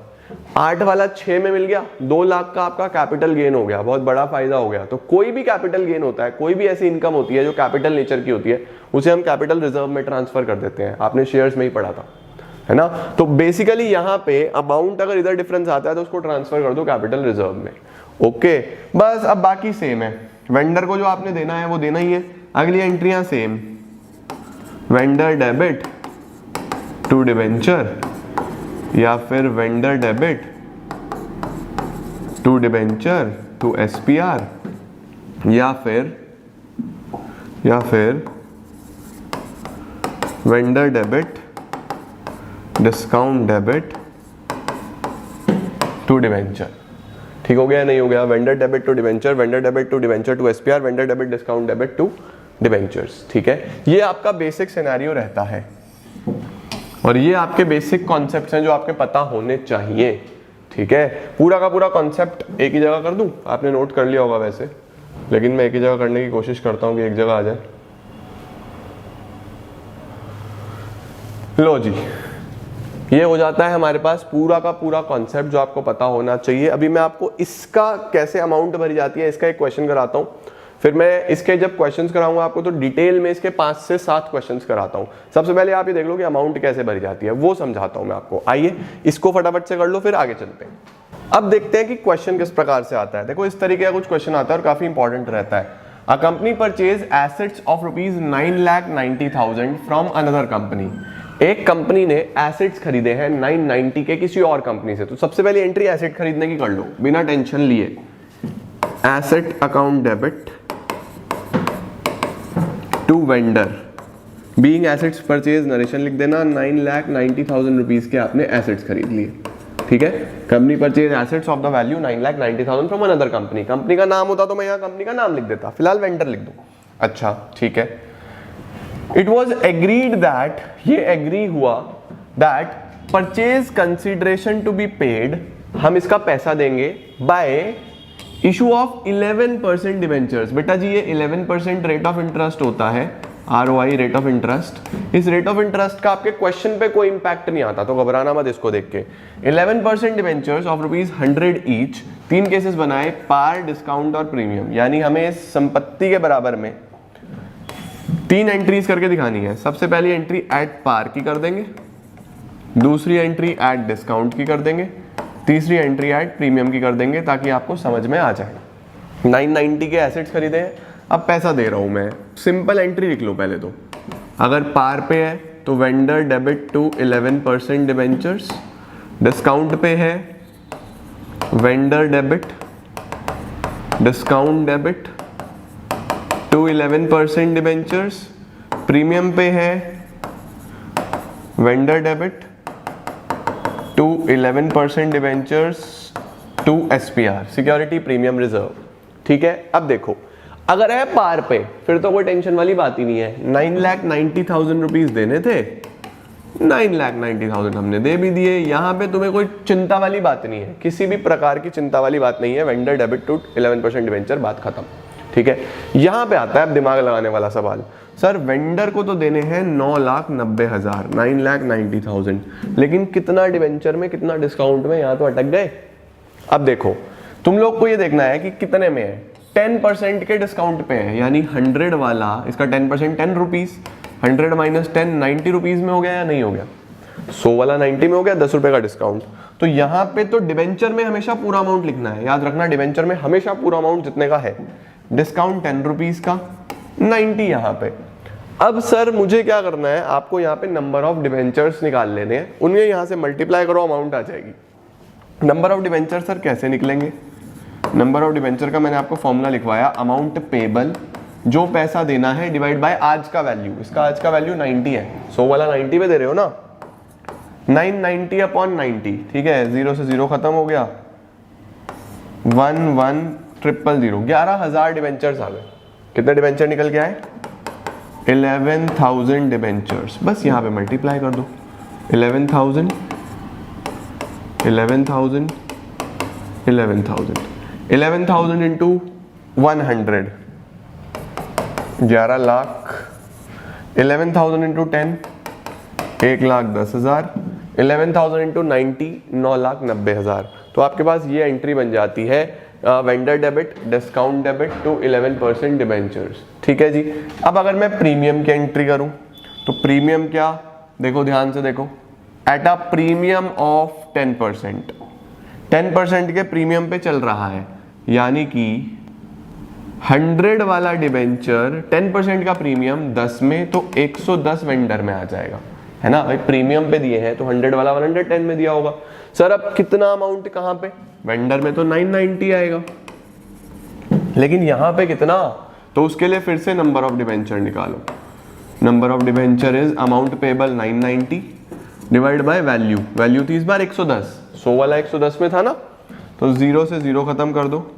8 वाला 6 में मिल गया, 2 लाख का आपका कैपिटल गेन हो गया, बहुत बड़ा फायदा हो गया। तो कोई भी कैपिटल गेन होता है, कोई भी ऐसी इनकम होती है जो कैपिटल नेचर की होती है, उसे हम कैपिटल रिजर्व में ट्रांसफर कर देते हैं। आपने शेयर्स में ही पढ़ा था, है ना। तो बेसिकली यहाँ पे अमाउंट अगर इधर डिफरेंस आता है तो उसको ट्रांसफर कर दो कैपिटल रिजर्व में, ओके। बस अब बाकी सेम है, वेंडर को जो आपने देना है वो देना ही है। अगली एंट्रियां same, vendor debit to debenture, या फिर vendor debit to debenture to SPR, या फिर vendor debit discount debit to debenture. ठीक हो गया, नहीं हो गया? Vendor debit to debenture, vendor debit to debenture to SPR, vendor debit discount debit to debentures, ठीक है। ये आपका बेसिक सिनेरियो रहता है और ये आपके बेसिक कॉन्सेप्ट्स हैं जो आपके पता होने चाहिए, ठीक है। पूरा का पूरा कॉन्सेप्ट एक ही जगह कर दूं, आपने नोट कर लिया होगा वैसे, लेकिन मैं एक ही जगह करने की कोशिश करता हूं कि एक जगह आ जाए। लो जी, ये हो जाता है हमारे पास पूरा का पूरा कॉन्सेप्ट जो आपको पता होना चाहिए। अभी मैं आपको इसका कैसे अमाउंट भरी जाती है इसका एक क्वेश्चन कराता हूं, फिर मैं इसके जब क्वेश्चंस कराऊंगा आपको तो डिटेल में इसके 5 से 7 क्वेश्चंस कराता हूं। सबसे पहले आप ये देख लो कि अमाउंट कैसे भरी जाती है, वो समझाता हूं मैं आपको। आइए इसको फटाफट से कर लो, फिर आगे चलते हैं। अब देखते हैं कि क्वेश्चन किस प्रकार से आता है। देखो इस तरीके का कुछ क्वेश्चन आता है और काफी इंपॉर्टेंट रहता है। A company purchase assets of ₹9,90,000 from another company. एक कंपनी ने एसेट्स खरीदे हैं 990 के किसी और कंपनी से। तो सबसे पहले एंट्री एसेट खरीदने की कर लो बिना टेंशन लिए। Asset account debit to vendor, being assets purchase narration लिख देना। 9,90,000 रुपीज के आपने एसेट्स खरीद लिए, ठीक है। Company purchase assets of the value 9,90,000 from another company. Company का नाम होता तो मैं यहाँ कंपनी का नाम लिख देता, फिलहाल वेंडर लिख दो। अच्छा ठीक है। इट वॉज एग्रीड दैट, ये एग्री हुआ that purchase consideration to be paid, हम इसका पैसा देंगे बाय इशू ऑफ 11% डिबेंचर्स। बेटा जी ये 11% रेट ऑफ इंटरेस्ट होता है, ROI रेट ऑफ इंटरेस्ट। इस रेट ऑफ इंटरेस्ट का आपके क्वेश्चन पे कोई इंपैक्ट नहीं आता, तो घबराना मत इसको देख के। 11% डिबेंचर्स ऑफ ₹100 ईच, 3 केसेस बनाए, पार, डिस्काउंट और प्रीमियम। यानी हमें इस संपत्ति के बराबर में 3 एंट्रीज करके दिखानी है। सबसे पहली एंट्री एट पार की कर देंगे, दूसरी एंट्री एट डिस्काउंट की कर देंगे, तीसरी एंट्री एट प्रीमियम की कर देंगे, ताकि आपको समझ में आ जाए। 990 के एसेट्स खरीदे हैं, अब पैसा दे रहा हूं मैं। सिंपल एंट्री लिख लो पहले तो। अगर पार पे है तो vendor debit to 11% debentures, discount पे है vendor debit, discount debit to 11% debentures, premium पे है vendor debit to 11% debentures to SPR, security premium reserve. ठीक है, अब देखो अगर है पार पे फिर तो कोई टेंशन वाली बात ही नहीं है। 9,90,000 रुपीज देने थे, 9,90,000 हमने दे भी दिए। यहाँ पे तुम्हें कोई चिंता वाली बात नहीं है, किसी भी प्रकार की चिंता वाली बात नहीं है। वेंडर डेबिट टू 11% डिबेंचर, बात खत्म। ठीक है, यहाँ पे आता है अब दिमाग लगाने वाला सवाल। सर वेंडर को तो देने हैं 9,90,000, 9,90,000, लेकिन कितना डिबेंचर में कितना डिस्काउंट में, यहाँ तो अटक गए। अब देखो तुम लोग को ये देखना है कि कितने में है। 10% के डिस्काउंट पे है, यानी 100 वाला इसका 10% 10 रुपीज, 100 माइनस 10 90 रुपीज में हो गया या नहीं हो गया। 100 वाला 90 में हो गया, 10 रुपए का डिस्काउंट। तो यहाँ पे तो डिबेंचर में हमेशा पूरा अमाउंट लिखना है, याद रखना डिबेंचर में हमेशा पूरा अमाउंट जितने का है। डिस्काउंट 10 रुपीज का, 90 यहाँ पे। अब सर मुझे क्या करना है, आपको यहाँ पे नंबर ऑफ डिबेंचर्स निकाल लेने हैं, उन्हें यहाँ से मल्टीप्लाई करो, अमाउंट आ जाएगी। नंबर ऑफ डिबेंचर सर कैसे निकलेंगे? नंबर ऑफ डिबेंचर का मैंने आपको फॉर्मूला लिखवाया, अमाउंट पेबल, जो पैसा देना है डिवाइड बाय आज का वैल्यू। इसका आज का वैल्यू 90 है, 100 वाला 90 पे दे रहे हो ना, 990 अपॉन 90। ठीक है, 0 से 0 खत्म हो गया, 11,000, 11,000 डिबेंचर्स आ गए। कितने डिबेंचर निकल के आए? 11,000 डिबेंचर्स। बस यहाँ पे मल्टीप्लाई कर दो, 11,000 11,000 11,000 11,000 इंटू 100, 11 लाख। 11,000 इंटू 10, 1,10,000। 11,000 इंटू 90, 9,90,000। तो आपके पास ये एंट्री बन जाती है, vendor debit, discount debit to 11% debentures. ठीक है जी। अब अगर मैं प्रीमियम की एंट्री करूं तो प्रीमियम क्या, देखो ध्यान से देखो, एट अ प्रीमियम ऑफ 10%, 10% के प्रीमियम पे चल रहा है, यानी कि 100 वाला डिबेंचर 10% का प्रीमियम 10 में, तो 110 वेंडर में आ जाएगा, है ना भाई। प्रीमियम पे दिए हैं तो 100 वाला 110 में दिया होगा। सर अब कितना अमाउंट कहां पे? वेंडर में तो 990 आएगा, लेकिन यहां पे कितना? तो उसके लिए फिर से नंबर ऑफ डिबेंचर निकालो। Number of debenture is amount payable 990 divide by value. Value थी इस बार 110, 100 वाला 110 में था ना, तो 0 से 0 खत्म कर दो,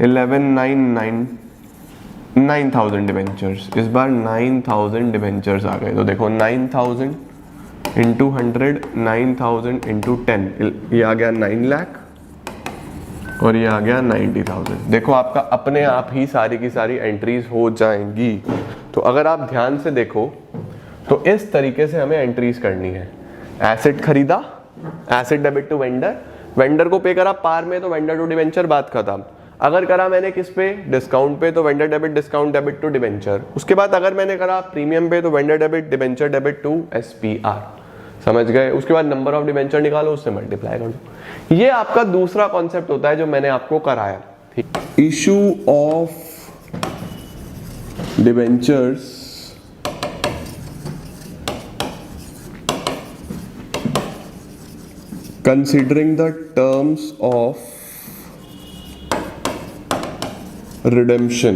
9,000 डिबेंचर्स। इस बार 9,000 डिबेंचर्स आ गए। तो देखो 9,000 इंटू 100, 9,000 इंटू 10, ये आ गया 9 लाख और ये आ गया 90,000। देखो आपका अपने आप ही सारी की सारी एंट्रीज हो जाएंगी। तो अगर आप ध्यान से देखो तो इस तरीके से हमें एंट्रीज करनी है। एसेट खरीदा, asset debit to vendor, vendor को पे करा पार में, तो वेंडर टू डिबेंचर, बात खत्म। अगर करा मैंने किस पे? डिस्काउंट पे, तो vendor debit, discount debit to debenture. उसके बाद अगर मैंने करा प्रीमियम पे, तो vendor debit, debenture debit to SPR. समझ गए? उसके बाद नंबर ऑफ डिबेंचर निकालो, उससे मल्टीप्लाई कर दो। ये आपका दूसरा कॉन्सेप्ट होता है जो मैंने आपको कराया। ठीक, issue of debentures considering the terms of redemption।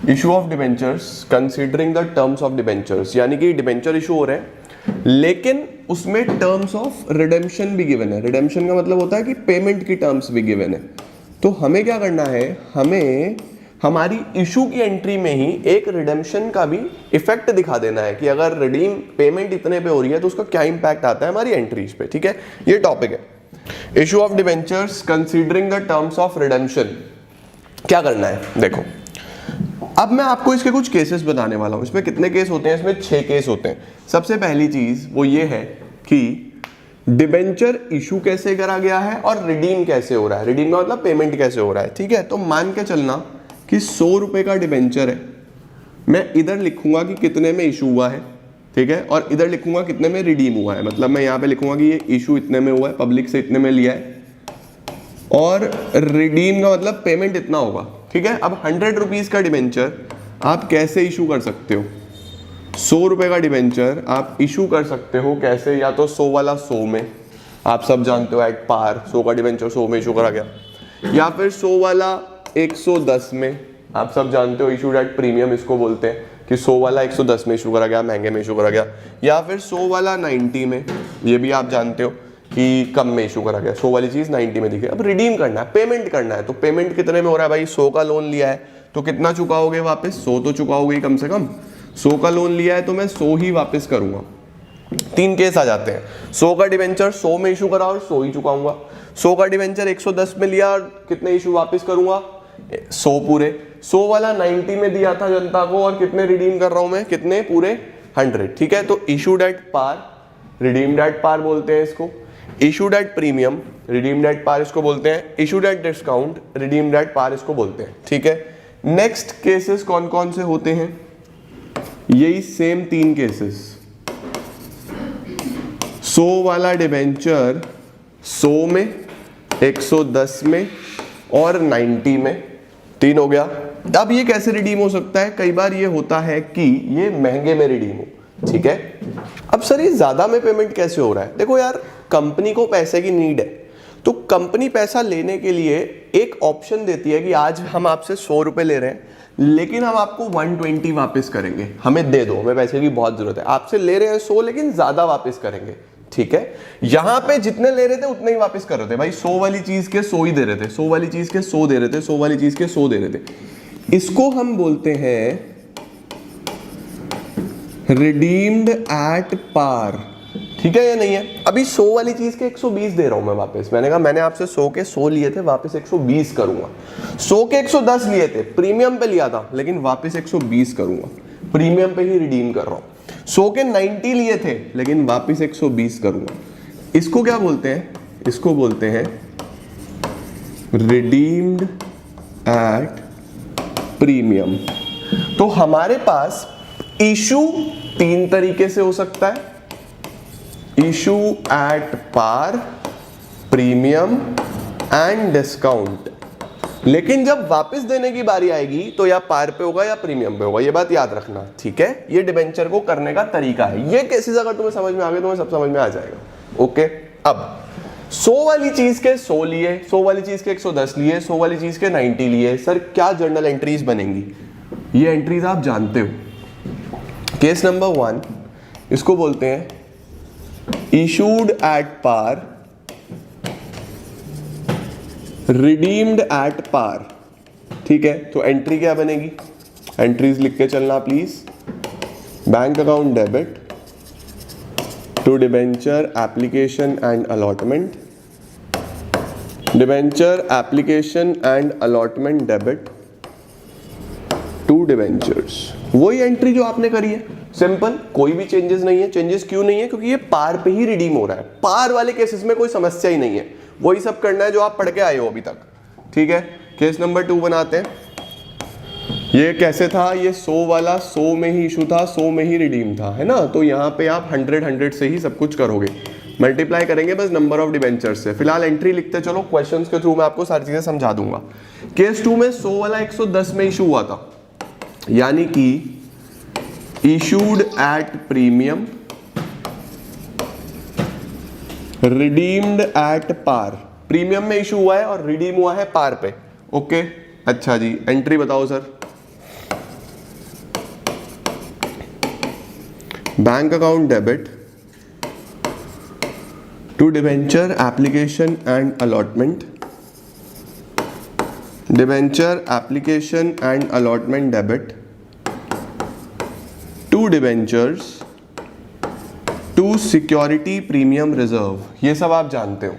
Issue of debentures considering the terms of debentures, यानी कि डिबेंचर इशू हो रहे हैं लेकिन उसमें टर्म्स ऑफ रिडेम्पशन भी गिवन है। रिडेम्पशन का मतलब होता है कि पेमेंट की टर्म्स भी गिवन है। तो हमें क्या करना है, हमें हमारी इशू की एंट्री में ही एक रिडेम्पशन का भी इफेक्ट दिखा देना है कि अगर रिडीम पेमेंट इतने पे हो रही है तो उसका क्या इंपैक्ट आता है हमारी एंट्रीज पे। ठीक है, ये टॉपिक है issue of debentures considering the terms of redemption. क्या करना है देखो, अब मैं आपको इसके कुछ केसेस बताने वाला हूं। इसमें कितने केस होते हैं? इसमें 6 केस होते हैं। सबसे पहली चीज वो ये है कि डिबेंचर इशू कैसे करा गया है और रिडीम कैसे हो रहा है। रिडीम का मतलब पेमेंट कैसे हो रहा है। ठीक है, तो मान के चलना कि 100 रुपए का डिबेंचर है, मैं इधर लिखूंगा कि कितने में इशू हुआ है, ठीक है, और इधर लिखूंगा कितने में रिडीम हुआ है। मतलब मैं यहाँ पे लिखूंगा कि ये इशू इतने में हुआ है, पब्लिक से इतने में लिया है, और रिडीम का मतलब पेमेंट इतना होगा। ठीक है, अब 100 रुपीज का डिबेंचर आप कैसे इशू कर सकते हो? 100 रुपए का डिबेंचर आप इशू कर सकते हो कैसे? या तो 100 वाला 100 में आप सब जानते हो एट पार, 100 का डिवेंचर 100 में इशू करा गया, या फिर 100 वाला 110 में, आप सब जानते हो इशूड एट प्रीमियम इसको बोलते हैं कि 100 वाला 110 में इशू करा गया, महंगे में इशू करा गया, या फिर 100 वाला 90 में, ये भी आप जानते हो कि कम में इशू करा गया, 100 वाली चीज 90 में दिखे। अब रिडीम करना है, पेमेंट करना है, तो पेमेंट कितने में हो रहा है भाई, 100 का लोन लिया है तो कितना चुकाओगे वापस, 100 तो चुकाओगे कम से कम, 100 का लोन लिया है तो मैं 100 ही वापस करूंगा। 3 केस आ जाते हैं, 100 का डिवेंचर 100 में इशू करा और 100 ही चुकाऊंगा, 100 का डिवेंचर 110 में लिया और कितने इशू वापस करूंगा, 100 पूरे, 100 वाला 90 में दिया था जनता को और कितने रिडीम कर रहा हूं मैं, कितने पूरे 100, ठीक है। तो issued at par, redeemed at par बोलते हैं इसको, issued at premium, redeemed at par इसको बोलते हैं, issued at discount, redeemed at par इसको बोलते हैं, ठीक है। नेक्स्ट केसेस कौन कौन से होते हैं, यही सेम 3 केसेस, 100 वाला डिवेंचर 100 में, 110 में और 90 में, 3 हो गया। अब ये कैसे रिडीम हो सकता है, कई बार ये होता है कि ये महंगे में रिडीम हो, ठीक है। अब सर ये ज्यादा में पेमेंट कैसे हो रहा है, देखो यार कंपनी को पैसे की नीड है, तो कंपनी पैसा लेने के लिए एक ऑप्शन देती है कि आज हम आपसे 100 रुपए ले रहे हैं लेकिन हम आपको 120 वापस करेंगे, हमें दे दो, हमें पैसे की बहुत जरूरत है, आपसे ले रहे हैं 100 लेकिन ज्यादा वापस करेंगे, ठीक है। यहां पे जितने ले रहे थे उतने ही वापस कर रहे थे भाई, 100 वाली चीज के 100 ही दे रहे थे, 100 वाली चीज के 100 दे रहे थे, 100 वाली चीज के 100 दे रहे थे। इसको हम बोलते हैं रिडीम्ड एट पार, ठीक है या नहीं है। अभी 100 वाली चीज के 120 दे रहा हूं मैं वापस, मैंने कहा मैंने आपसे 100 के 100 लिए थे, वापस 120 करूंगा। 100 के 110 लिए थे, प्रीमियम पे लिया था लेकिन वापस 120 करूंगा, प्रीमियम पे ही रिडीम कर रहा हूं। 100 के 90 लिए थे लेकिन वापस 120 करूंगा। इसको क्या बोलते हैं, इसको बोलते हैं रिडीम्ड एट प्रीमियम। तो हमारे पास इशू 3 तरीके से हो सकता है, issue at par, premium and discount. लेकिन जब वापस देने की बारी आएगी तो या पार पे होगा या प्रीमियम पे होगा, ये बात याद रखना, ठीक है। ये डिबेंचर को करने का तरीका है, ये केसेस अगर तुम्हें समझ में आ गए तुम्हें सब समझ में आ जाएगा, ओके। अब 100 वाली चीज के 100 लिए, 100 वाली चीज के 110 लिए, 100 वाली चीज के 90 लिए, सर क्या जर्नल एंट्रीज बनेंगी, ये एंट्रीज आप जानते हो। केस नंबर 1 इसको बोलते हैं issued at par, redeemed at par, ठीक है। तो एंट्री क्या बनेगी, एंट्रीज लिख के चलना please. Bank account debit to debenture application and allotment, debenture application and allotment debit to debentures. वही एंट्री जो आपने करी है, सिंपल, कोई भी चेंजेस नहीं है। चेंजेस क्यों नहीं है, क्योंकि ये पार पे ही रिडीम हो रहा है, पार वाले केसेस में कोई समस्या ही नहीं है, वही सब करना है जो आप पढ़ के आए हो अभी तक, ठीक है। केस नंबर 2 बनाते हैं। ये कैसे था, ये 100 वाला 100 में ही इशू था, 100 में ही रिडीम था, है ना। तो यहाँ पे आप 100 से ही सब कुछ करोगे, मल्टीप्लाई करेंगे बस नंबर ऑफ डिबेंचर्स से। फिलहाल एंट्री लिखते चलो, क्वेश्चंस के थ्रू मैं आपको सारी चीजें समझा दूंगा। केस 2 में 100 वाला 110 में इशू हुआ था, यानी कि issued at premium, redeemed at par. Premium में इशू हुआ है और रिडीम हुआ है पार पे, ओके। अच्छा जी, एंट्री बताओ sir. Bank account debit to debenture application and allotment, debenture application and allotment debit to debentures to security premium reserve. ये सब आप जानते हो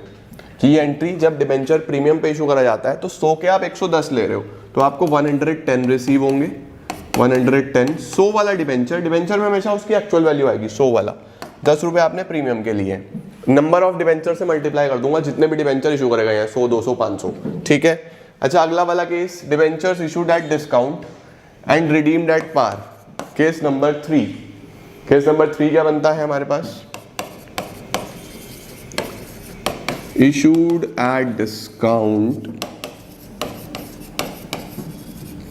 कि ये एंट्री जब डिबेंचर प्रीमियम पे इशू करा जाता है तो 100 के आप 110 ले रहे हो तो आपको 110 रिसीव होंगे, 110। 100 वाला डिबेंचर में हमेशा उसकी एक्चुअल वैल्यू आएगी, 100 वाला 10 रुपए आपने प्रीमियम के लिए, नंबर ऑफ डिबेंचर से मल्टीप्लाई कर दूंगा जितने भी डिबेंचर इशू करेगा यहाँ, 100 200 500, ठीक है। अच्छा, अगला वाला case, debentures issued at discount and redeemed at par. Case number 3, case number 3 क्या बनता है हमारे पास, issued at discount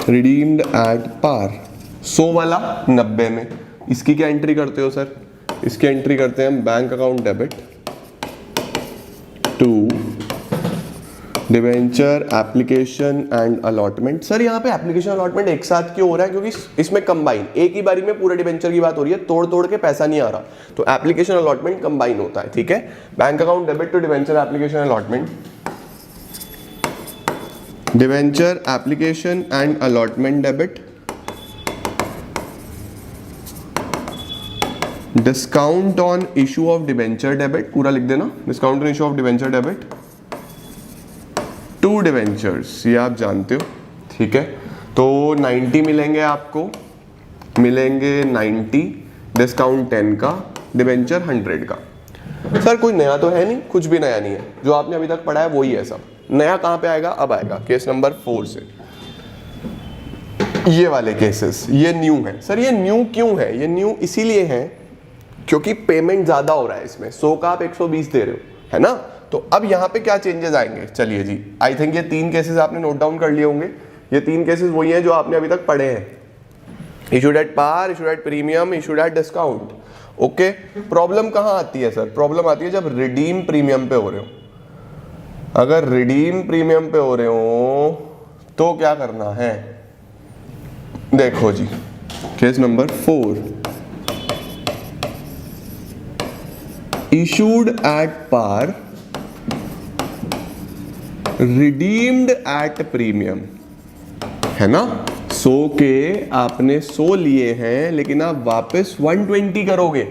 redeemed at par. 100 वाला 90 में, इसकी क्या एंट्री करते हो सर, इसकी एंट्री करते हैं हम bank account debit to debenture application and allotment. Sir यहाँ पे एप्लीकेशन अलॉटमेंट एक साथ क्यों हो रहा है? क्योंकि इसमें कंबाइन एक ही बारी में पूरे डिवेंचर की बात हो रही है, तोड़ तोड़ के पैसा नहीं आ रहा, तो एप्लीकेशन अलॉटमेंट कंबाइन होता है, ठीक है। Bank account debit to debenture application allotment, debenture application and allotment debit, discount on issue of debenture debit, पूरा लिख देना, discount on issue of debenture debit to debentures, ये आप जानते हो, ठीक है। तो 90 मिलेंगे आपको, मिलेंगे 90, डिस्काउंट 10 का, डिवेंचर 100 का। सर कोई नया तो है नहीं, कुछ भी नया नहीं है, जो आपने अभी तक पढ़ा है वही है सब। नया कहाँ पे आएगा? अब आएगा केस नंबर 4 से, ये वाले केसेस, ये न्यू है। सर ये न्यू क्यों है? ये न्यू इसीलिए है क्योंकि पेमेंट ज्यादा हो रहा है इसमें, 100 का आप 120 दे रहे हो, है ना। तो अब यहाँ पे क्या चेंजेस आएंगे? चलिए जी, आई थिंक ये 3 केसेस आपने नोट डाउन कर लिए होंगे। ये 3 केसेस वही हैं जो आपने अभी तक पढ़े हैं, issued at par, issued at premium, issued at discount. Okay, problem कहाँ आती है सर? प्रॉब्लम आती है जब रिडीम प्रीमियम पे हो रहे हो। अगर रिडीम प्रीमियम पे हो रहे हो तो क्या करना है? देखो जी, case number 4, issued at par, redeemed at premium, है ना। 100 के आपने 100 लिए हैं, लेकिन आप वापस 120 करोगे,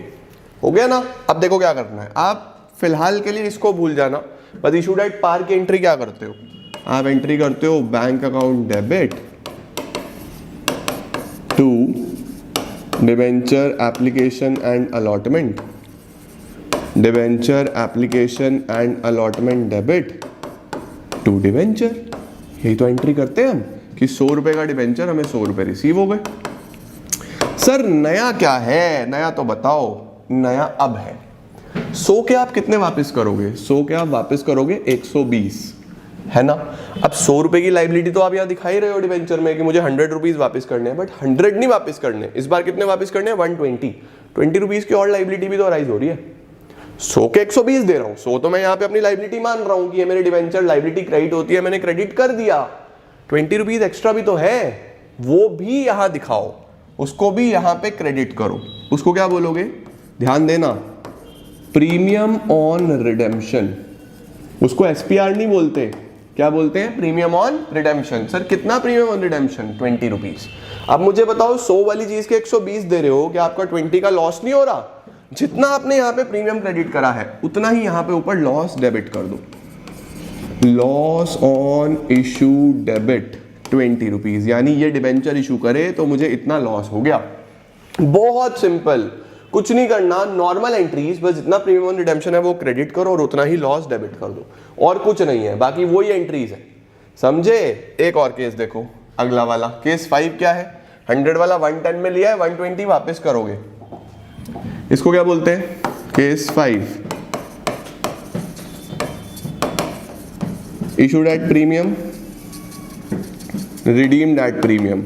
हो गया ना। अब देखो क्या करना है, आप फिलहाल के लिए इसको भूल जाना, बस इशूड एट पार की एंट्री क्या करते हो? आप एंट्री करते हो bank account debit to debenture application and allotment, debenture application and allotment debit to debenture. यही तो एंट्री करते हैं हम कि 100 रुपए का डिवेंचर, हमें 100 रुपए रिसीव हो गए। सर नया क्या है? नया तो बताओ। नया अब है 100 के आप कितने वापस करोगे? 100 के आप वापस करोगे 120, है ना। अब 100 रुपए की लाइबिलिटी तो आप यहाँ दिखा ही रहे हो डिवेंचर में कि मुझे 100 रुपीज वापस करने हैं, बट 100 नहीं वापस करने। इस बार कितने वापस करने हैं? 120। 20 रुपीज की और लाइबिलिटी भी तो अराइज हो रही है। 100 के 120 दे रहा हूं, 100 तो मैं यहाँ पे अपनी लाइबिलिटी मान रहा हूं कि ये मेरे डिवेंचर लाइबिलिटी क्रेडिट होती है, मैंने क्रेडिट कर दिया। 20 रुपीज एक्स्ट्रा भी तो है, वो भी यहाँ दिखाओ, उसको भी यहाँ पे क्रेडिट करो। उसको क्या बोलोगे? ध्यान देना, प्रीमियम ऑन रिडेम्पशन। उसको एसपीआर नहीं बोलते, क्या बोलते हैं? Premium on redemption. सर कितना प्रीमियम ऑन रिडेम्पशन? 20 रुपीज। अब मुझे बताओ 100 वाली चीज के 120 दे रहे हो, क्या आपका 20 का लॉस नहीं हो रहा? जितना आपने यहाँ पे प्रीमियम क्रेडिट करा है उतना ही यहाँ पे ऊपर लॉस डेबिट कर दो। Loss on issue debit 20 rupees, यानी ये डिबेंचर इशू करे तो मुझे इतना लॉस हो गया। बहुत सिंपल, कुछ नहीं करना, नॉर्मल एंट्रीज, बस जितना प्रीमियम ऑन रिडेम्पशन है वो क्रेडिट करो और उतना ही लॉस डेबिट कर दो, और कुछ नहीं है, बाकी वही एंट्रीज है, समझे। एक और केस देखो, अगला वाला केस 5 क्या है? 100 वाला 110 में लिया है, 120 वापस करोगे, इसको क्या बोलते हैं? Case 5, issued at premium, redeemed at premium.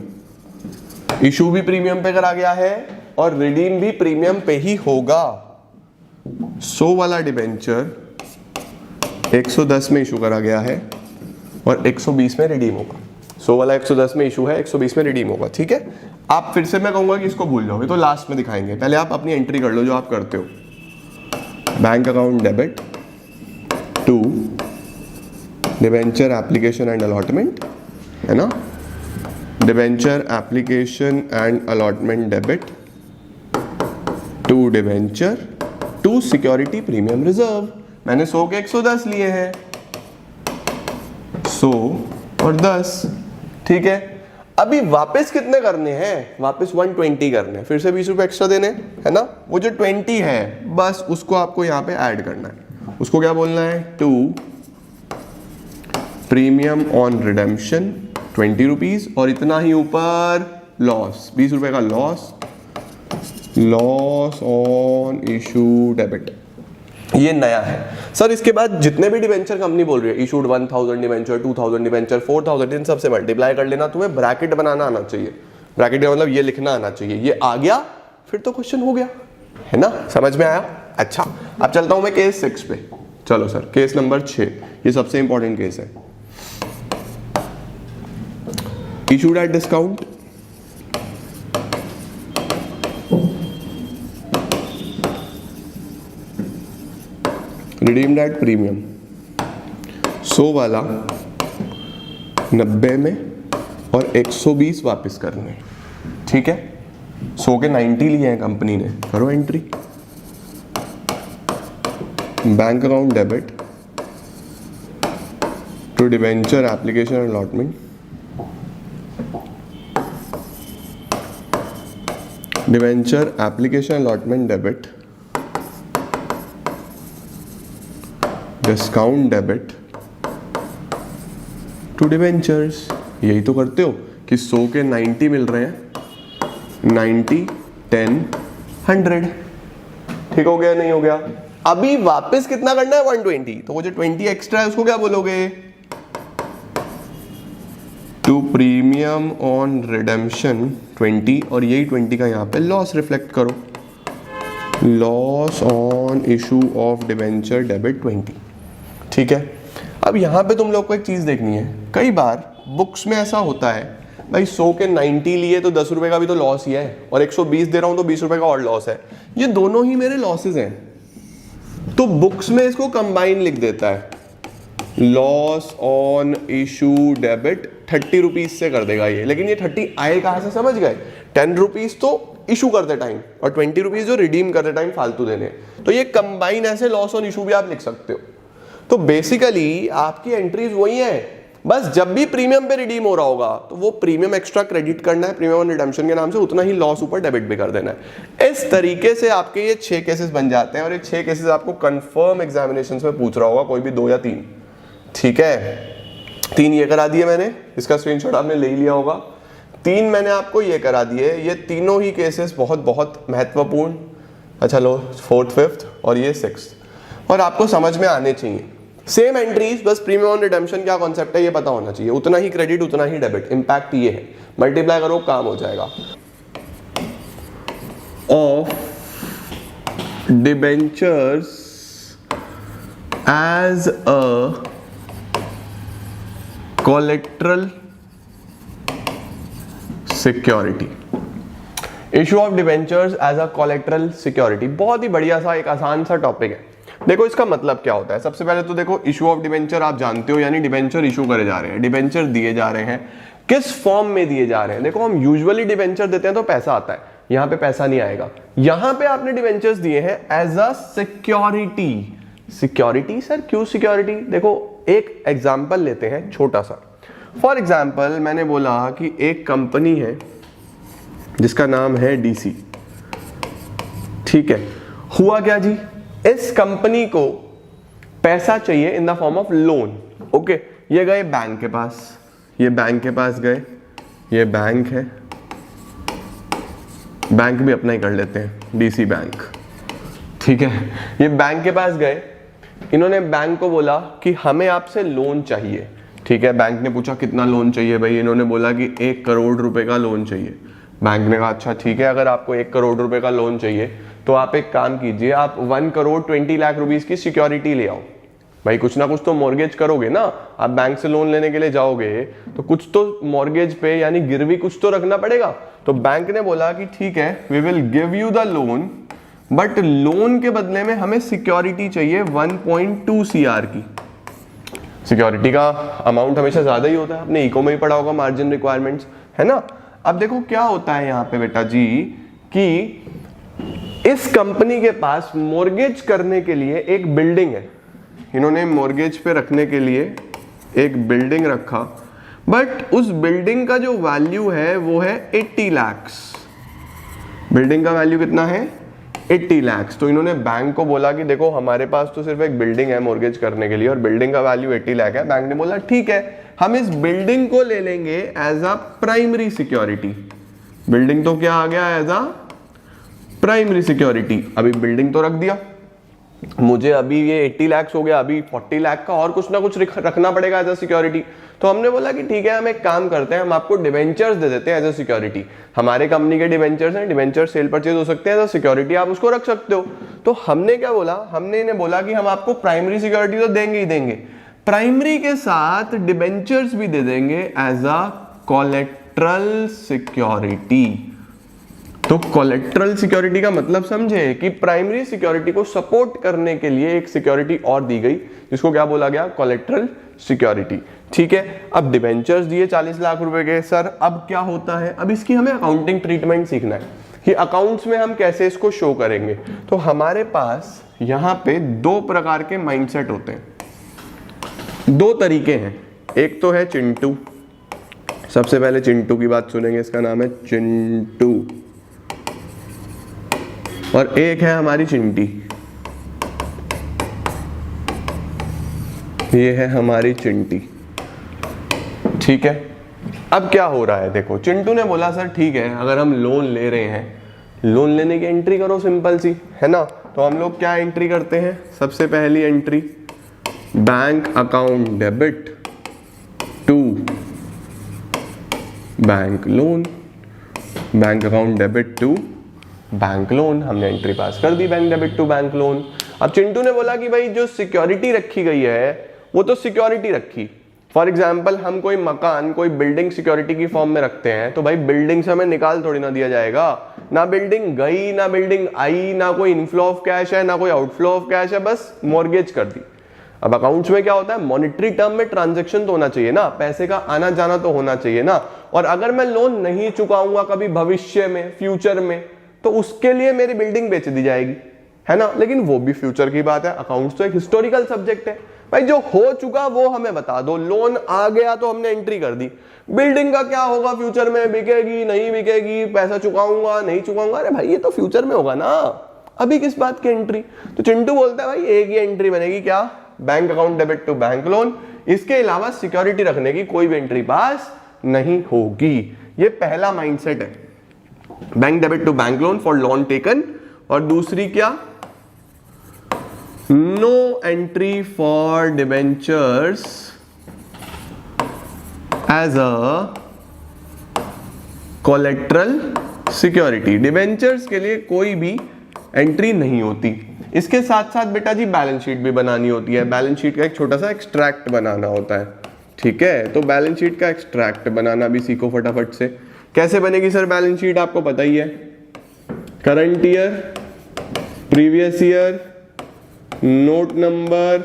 Issue भी प्रीमियम पे करा गया है और रिडीम भी प्रीमियम पे ही होगा। 100 वाला डिबेंचर 110 में इशू करा गया है और 120 में रिडीम होगा। 100 वाला 110 में इशू है, 120 में रिडीम होगा, ठीक है। आप फिर से मैं कहूंगा कि इसको भूल जाओ, ये तो लास्ट में दिखाएंगे, पहले आप अपनी एंट्री कर लो जो आप करते हो। Bank account debit to debenture application and allotment, है ना। Debenture application and allotment debit to debenture to security premium reserve. मैंने 100 के 110 लिए हैं, 100 और 10, ठीक है। अभी वापस कितने करने हैं? वापस 120 करने हैं, फिर से 20 रुपए एक्स्ट्रा देने, है ना। वो जो 20 है बस उसको आपको यहाँ पे ऐड करना है। उसको क्या बोलना है? To premium on redemption 20 rupees और इतना ही ऊपर लॉस, 20 रुपए का loss, loss on issue debit. ये नया है सर। इसके बाद जितने भी डिवेंचर कंपनी बोल रही है, इशूड 1000 डिवेंचर, 2000 डिवेंचर, 4000, इन सबसे मल्टीप्लाई कर लेना। तुम्हें ब्रैकेट बनाना आना चाहिए, ब्रैकेट का मतलब ये लिखना आना चाहिए। ये आ गया फिर तो क्वेश्चन हो गया, है ना। समझ में आया? अच्छा, अब चलता हूं मैं केस 6 पे। चलो सर, केस नंबर 6, ये सबसे इंपॉर्टेंट केस है। Issued at discount, redeemed at premium. 100 वाला 90 में और 120 वापस करने, ठीक है। 100 के 90 लिए हैं कंपनी ने, करो entry. Bank account debit to debenture application allotment, debenture application allotment debit, discount debit to debentures. यही तो करते हो कि 100 के 90 मिल रहे हैं, 90, 10, 100। ठीक हो गया, नहीं हो गया? अभी वापस कितना करना है? 120। तो वो जो 20 एक्स्ट्रा है उसको क्या बोलोगे? टू प्रीमियम ऑन रिडेम्पशन 20, और यही 20 का यहाँ पे लॉस रिफ्लेक्ट करो, loss on issue of debenture debit 20। ठीक है। अब यहाँ पे तुम लोग को एक चीज देखनी है, कई बार बुक्स में ऐसा होता है भाई 100 के 90 लिए तो 10 रुपए का भी तो लॉस ही है, और 120 दे रहा हूं तो 20 रुपए का और लॉस है, ये दोनों ही मेरे लॉसेज हैं। तो बुक्स में इसको कंबाइन लिख देता है, loss on issue debit 30 rupees से कर देगा ये। लेकिन ये 30 आए कहां से, समझ गए? 10 रुपीज तो इशू करते टाइम और 20 रुपीज जो रिडीम करते टाइम फालतू देने। तो ये कंबाइन ऐसे लॉस ऑन इशू भी आप लिख सकते हो। तो बेसिकली आपकी एंट्रीज वही है, बस जब भी प्रीमियम पे रिडीम हो रहा होगा तो वो प्रीमियम एक्स्ट्रा क्रेडिट करना है प्रीमियम ऑन रिडेम्पशन के नाम से, उतना ही लॉस ऊपर डेबिट भी कर देना है। इस तरीके से आपके ये 6 केसेस बन जाते हैं, और ये 6 केसेस आपको कंफर्म एग्जामिनेशन में पूछ रहा होगा, कोई भी 2 या 3। ठीक है, 3 ये करा दिए मैंने, इसका स्क्रीनशॉट आपने ले ही लिया होगा। 3 मैंने आपको ये करा दिए, ये तीनों ही केसेस बहुत बहुत महत्वपूर्ण। अच्छा लो, 4th 5th और ये 6th, और आपको समझ में आने चाहिए। सेम एंट्रीज, बस प्रीमियम ऑन रिडेम्पशन क्या कॉन्सेप्ट है ये पता होना चाहिए, उतना ही क्रेडिट उतना ही डेबिट। इंपैक्ट ये है, मल्टीप्लाई करो काम हो जाएगा। Of debentures as a collateral security, issue of debentures as a collateral security, बहुत ही बढ़िया सा एक आसान सा टॉपिक है। देखो इसका मतलब क्या होता है, सबसे पहले तो देखो इशू ऑफ डिबेंचर आप जानते हो, यानी डिबेंचर इशू करे जा रहे हैं, डिबेंचर दिए जा रहे हैं, किस फॉर्म में दिए जा रहे हैं। देखो हम यूजुअली डिबेंचर देते हैं तो पैसा आता है, यहां पे पैसा नहीं आएगा। यहां पे आपने डिबेंचर्स दिए हैं as a security. Security sir, क्यों सिक्योरिटी? देखो एक एग्जाम्पल लेते हैं छोटा सा। फॉर एग्जाम्पल मैंने बोला कि एक कंपनी है जिसका नाम है डीसी। ठीक है, हुआ क्या जी, इस कंपनी को पैसा चाहिए in the form of loan. Okay, ये गए बैंक के पास, ये बैंक के पास गए, ये बैंक है, बैंक भी अपना ही कर लेते हैं, डीसी बैंक। ठीक है, ये बैंक के पास गए, इन्होंने बैंक को बोला कि हमें आपसे लोन चाहिए। ठीक है, बैंक ने पूछा कितना लोन चाहिए भाई, इन्होंने बोला कि 1 करोड़ रुपए का लोन चाहिए। बैंक ने कहा अच्छा ठीक है, अगर आपको 1 करोड़ रुपए का लोन चाहिए तो आप एक काम कीजिए, आप 1 करोड़ 20 लाख रुपीस की सिक्योरिटी ले आओ। भाई कुछ ना कुछ तो मॉर्गेज करोगे ना, आप बैंक से लोन लेने के लिए जाओगे तो कुछ तो मॉर्गेज पे यानी गिरवी कुछ तो रखना पड़ेगा। तो बैंक ने बोला कि ठीक है, we will give you the loan, but loan के बदले में हमें सिक्योरिटी चाहिए 1.2 CR की। सिक्योरिटी का अमाउंट हमेशा ज्यादा ही होता है, आपने इको में ही पढ़ा होगा, मार्जिन रिक्वायरमेंट्स, है ना। अब देखो क्या होता है यहाँ पे बेटा जी, कि इस कंपनी के पास मॉर्गेज करने के लिए एक बिल्डिंग है, इन्होंने मॉर्गेज पे रखने के लिए एक बिल्डिंग रखा, बट उस बिल्डिंग का जो वैल्यू है वो है 80 लाख। बिल्डिंग का वैल्यू कितना है? 80 लाख। तो इन्होंने बैंक को बोला कि देखो हमारे पास तो सिर्फ एक बिल्डिंग है मॉर्गेज करने के लिए और बिल्डिंग का वैल्यू 80 लाख है। बैंक ने बोला ठीक है, हम इस बिल्डिंग को ले लेंगे as a primary security. Building तो क्या आ गया? As a primary security. अभी बिल्डिंग तो रख दिया, मुझे अभी ये 80 लाख हो गया, अभी 40 लाख का और कुछ ना कुछ रखना पड़ेगा एज अ सिक्योरिटी। तो हमने बोला कि ठीक है, हम एक काम करते हैं, हम आपको डिवेंचर्स दे देते हैं एज अ सिक्योरिटी। हमारे कंपनी के डिवेंचर्स हैं, डिवेंचर सेल परचेज हो सकते हैं एज अ सिक्योरिटी, आप उसको रख सकते हो। तो हमने क्या बोला, हमने इन्हें बोला कि हम आपको प्राइमरी सिक्योरिटी तो देंगे ही देंगे, प्राइमरी के साथ डिवेंचर्स भी दे देंगे एज अ कोलेट्रल सिक्योरिटी। तो कोलेट्रल सिक्योरिटी का मतलब समझे कि प्राइमरी सिक्योरिटी को सपोर्ट करने के लिए एक सिक्योरिटी और दी गई, जिसको क्या बोला गया, कोलेट्रल सिक्योरिटी। ठीक है, अब डिवेंचर्स दिए 40 लाख रुपए के। सर अब क्या होता है, अब इसकी हमें अकाउंटिंग ट्रीटमेंट सीखना है कि अकाउंट्स में हम कैसे इसको शो करेंगे। तो हमारे पास यहाँ पे दो प्रकार के माइंडसेट होते हैं, दो तरीके हैं। एक तो है चिंटू, सबसे पहले चिंटू की बात सुनेंगे, इसका नाम है चिंटू, और एक है हमारी चिंटी, ये है हमारी चिंटी। ठीक है, अब क्या हो रहा है, देखो चिंटू ने बोला सर ठीक है, अगर हम लोन ले रहे हैं, लोन लेने की एंट्री करो सिंपल सी, है ना। तो हम लोग क्या एंट्री करते हैं, सबसे पहली entry bank account debit to bank loan, bank account debit to bank loan, हमने एंट्री पास कर दी, bank debit to bank loan. अब चिंटू ने बोला कि भाई जो सिक्योरिटी रखी गई है वो तो सिक्योरिटी रखी, फॉर एग्जाम्पल हम कोई मकान, कोई बिल्डिंग सिक्योरिटी की फॉर्म में रखते हैं, तो भाई बिल्डिंग से हमें निकाल थोड़ी ना दिया जाएगा, ना बिल्डिंग गई ना बिल्डिंग आई, ना कोई इनफ्लो ऑफ कैश है ना कोई आउटफ्लो ऑफ कैश है, बस मॉर्गेज कर दी। अब अकाउंट्स में क्या होता है, मॉनेटरी टर्म में ट्रांजैक्शन तो होना चाहिए ना, पैसे का आना जाना तो होना चाहिए ना, और अगर मैं लोन नहीं चुकाऊंगा कभी भविष्य में, फ्यूचर में, तो उसके लिए मेरी बिल्डिंग बेच दी जाएगी, है ना। लेकिन वो भी फ्यूचर की बात है, अकाउंट्स तो एक हिस्टोरिकल सब्जेक्ट है भाई, जो हो चुका वो हमें बता दो। लोन आ गया तो हमने एंट्री कर दी, बिल्डिंग का क्या होगा, फ्यूचर में बिकेगी नहीं बिकेगी, पैसा चुकाऊंगा नहीं चुकाऊंगा, अरे भाई ये तो फ्यूचर में होगा ना, अभी किस बात की एंट्री। तो चिंटू बोलता है भाई एक ही एंट्री बनेगी, क्या, bank account debit to bank loan, इसके अलावा सिक्योरिटी रखने की कोई भी एंट्री पास नहीं होगी। ये पहला माइंडसेट है, bank debit to bank loan for loan taken. और दूसरी क्या, no entry for debentures as a collateral security, debentures के लिए कोई भी एंट्री नहीं होती। इसके साथ साथ बेटा जी बैलेंस शीट भी बनानी होती है, बैलेंस शीट का एक छोटा सा एक्सट्रैक्ट बनाना होता है। ठीक है, तो बैलेंस शीट का एक्सट्रैक्ट बनाना भी सीखो फटाफट से। कैसे बनेगी सर बैलेंस शीट, आपको पता ही है, current year, previous year, note number,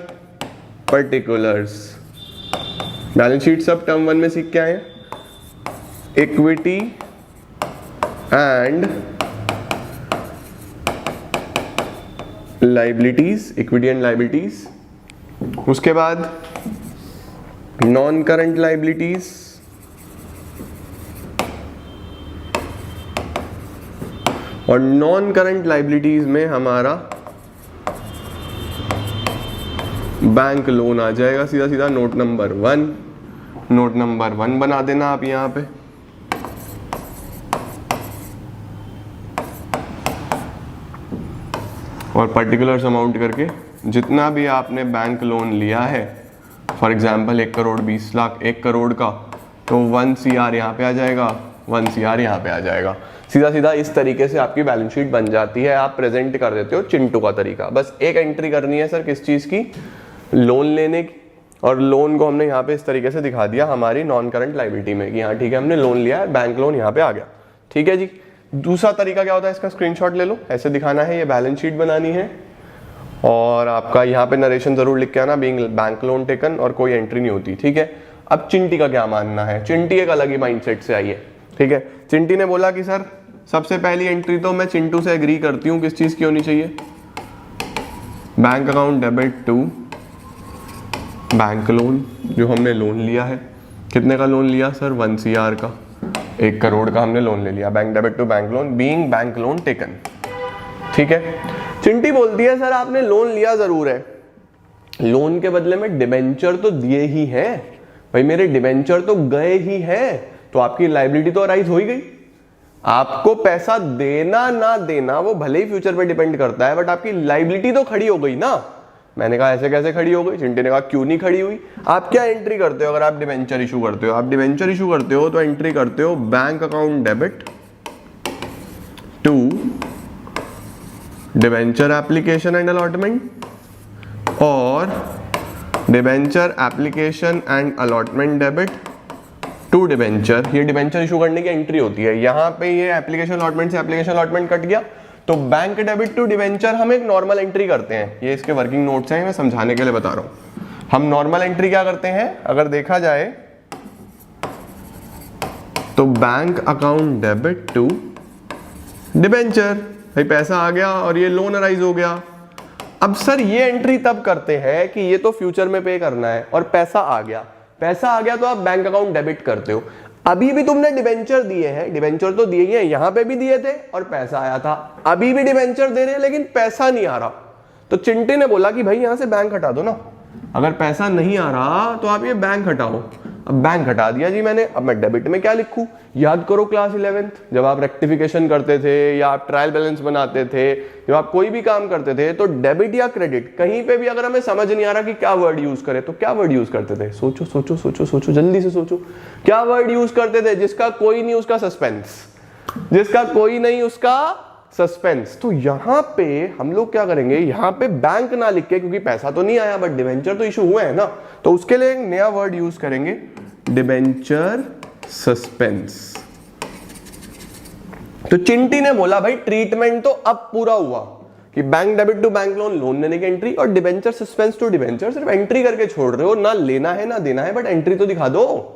particulars. Balance sheet सब टर्म 1 में सीख के आए, equity and liabilities, equity and liabilities. उसके बाद नॉन करंट लाइबिलिटीज, और नॉन करंट लाइबिलिटीज में हमारा बैंक लोन आ जाएगा, सीधा सीधा नोट नंबर 1, नोट नंबर 1 बना देना आप यहां पे। और पर्टिकुलर्स अमाउंट करके जितना भी आपने बैंक लोन लिया है, फॉर एग्जांपल 1 करोड़ 20 लाख, 1 करोड़ का, तो 1 CR यहाँ पे आ जाएगा, 1 CR यहाँ पे आ जाएगा। सीधा सीधा इस तरीके से आपकी बैलेंस शीट बन जाती है, आप प्रेजेंट कर देते हो चिंटू का तरीका। बस एक एंट्री करनी है सर, किस चीज़ की, लोन लेने की, और लोन को हमने यहाँ पे इस तरीके से दिखा दिया हमारी नॉन करंट लाइबिलिटी में कि हाँ ठीक है हमने लोन लिया है, बैंक लोन यहाँ पे आ गया। ठीक है जी, दूसरा तरीका क्या होता है, इसका स्क्रीनशॉट ले लो, ऐसे दिखाना है, ये बैलेंस शीट बनानी है, और आपका यहाँ पे नरेशन जरूर लिख के आना, बीइंग बैंक लोन टेकन, और कोई एंट्री नहीं होती। ठीक है, अब चिंटी का क्या मानना है, चिंटी एक अलग ही माइंडसेट से आई है। ठीक है, चिंटी ने बोला कि सर सबसे पहली एंट्री तो मैं चिंटू से एग्री करती हूँ, किस चीज़ की होनी चाहिए, bank account debit to bank loan, जो हमने लोन लिया है। कितने का लोन लिया सर, 1 CR का, 1 करोड़ का हमने लोन ले लिया, bank debit to bank loan being bank loan taken. ठीक है, चिंटी बोलती है सर आपने लोन लिया जरूर है, लोन के बदले में डिबेंचर तो दिए ही हैं, भाई मेरे डिबेंचर तो गए ही हैं, तो आपकी लाइबिलिटी तो अराइज हो ही गई। आपको पैसा देना ना देना वो भले ही फ्यूचर पे डिपेंड करता है, बट आपकी लाइबिलिटी तो खड़ी हो गई ना। मैंने कहा ऐसे कैसे खड़ी हो गई, चिंटे ने कहा क्यों नहीं खड़ी हुई। आप क्या एंट्री करते हो अगर आप डिबेंचर इशू करते हो? आप डिबेंचर इशू करते हो तो एंट्री करते हो bank account debit to debenture application and allotment और debenture application and allotment debit to debenture. ये डिबेंचर इशू करने की एंट्री होती है। यहां पे ये एप्लीकेशन अलॉटमेंट से एप्लीकेशन अलॉटमेंट कट गया तो बैंक डेबिट टू डिबेंचर हम एक नॉर्मल एंट्री करते हैं। ये इसके वर्किंग नोट्स हैं, मैं समझाने के लिए बता रहा हूं। हम नॉर्मल एंट्री क्या करते हैं अगर देखा जाए तो bank account debit to debenture, भाई पैसा आ गया और ये लोन अराइज हो गया। अब सर ये एंट्री तब करते हैं कि ये तो फ्यूचर में पे करना है और पैसा आ गया। पैसा आ गया तो आप बैंक अकाउंट डेबिट करते हो। अभी भी तुमने डिबेंचर दिए हैं, डिबेंचर तो दिए ही हैं, यहां पे भी दिए थे और पैसा आया था। अभी भी डिबेंचर दे रहे हैं लेकिन पैसा नहीं आ रहा, तो चिंटे ने बोला कि भाई यहां से बैंक हटा दो ना। अगर पैसा नहीं आ रहा तो आप ये बैंक हटाओ। अब बैंक हटा दिया जी मैंने, अब मैं डेबिट में क्या लिखूं? याद करो क्लास 11th जब आप रेक्टिफिकेशन करते थे या आप ट्रायल बैलेंस बनाते थे, जब आप कोई भी काम करते थे तो डेबिट या क्रेडिट कहीं पे भी अगर हमें समझ नहीं आ रहा कि क्या वर्ड यूज करें तो क्या वर्ड यूज करते थे? सोचो सोचो सोचो सोचो, जल्दी से सोचो। क्या वर्ड यूज करते थे? जिसका कोई नहीं उसका सस्पेंस, जिसका कोई नहीं उसका सस्पेंस। तो यहां पे हम लोग क्या करेंगे, यहां पे बैंक ना लिख के, क्योंकि पैसा तो नहीं आया बट डिबेंचर तो इशू हुए हैं ना, तो उसके लिए एक नया वर्ड यूज करेंगे, डिबेंचर सस्पेंस। तो चिंटी ने बोला भाई ट्रीटमेंट तो अब पूरा हुआ कि bank debit to bank loan, loan लेने की एंट्री, और डिबेंचर सस्पेंस टू डिबेंचर सिर्फ एंट्री करके छोड़ रहे हो, ना लेना है ना देना है, बट एंट्री तो दिखा दो,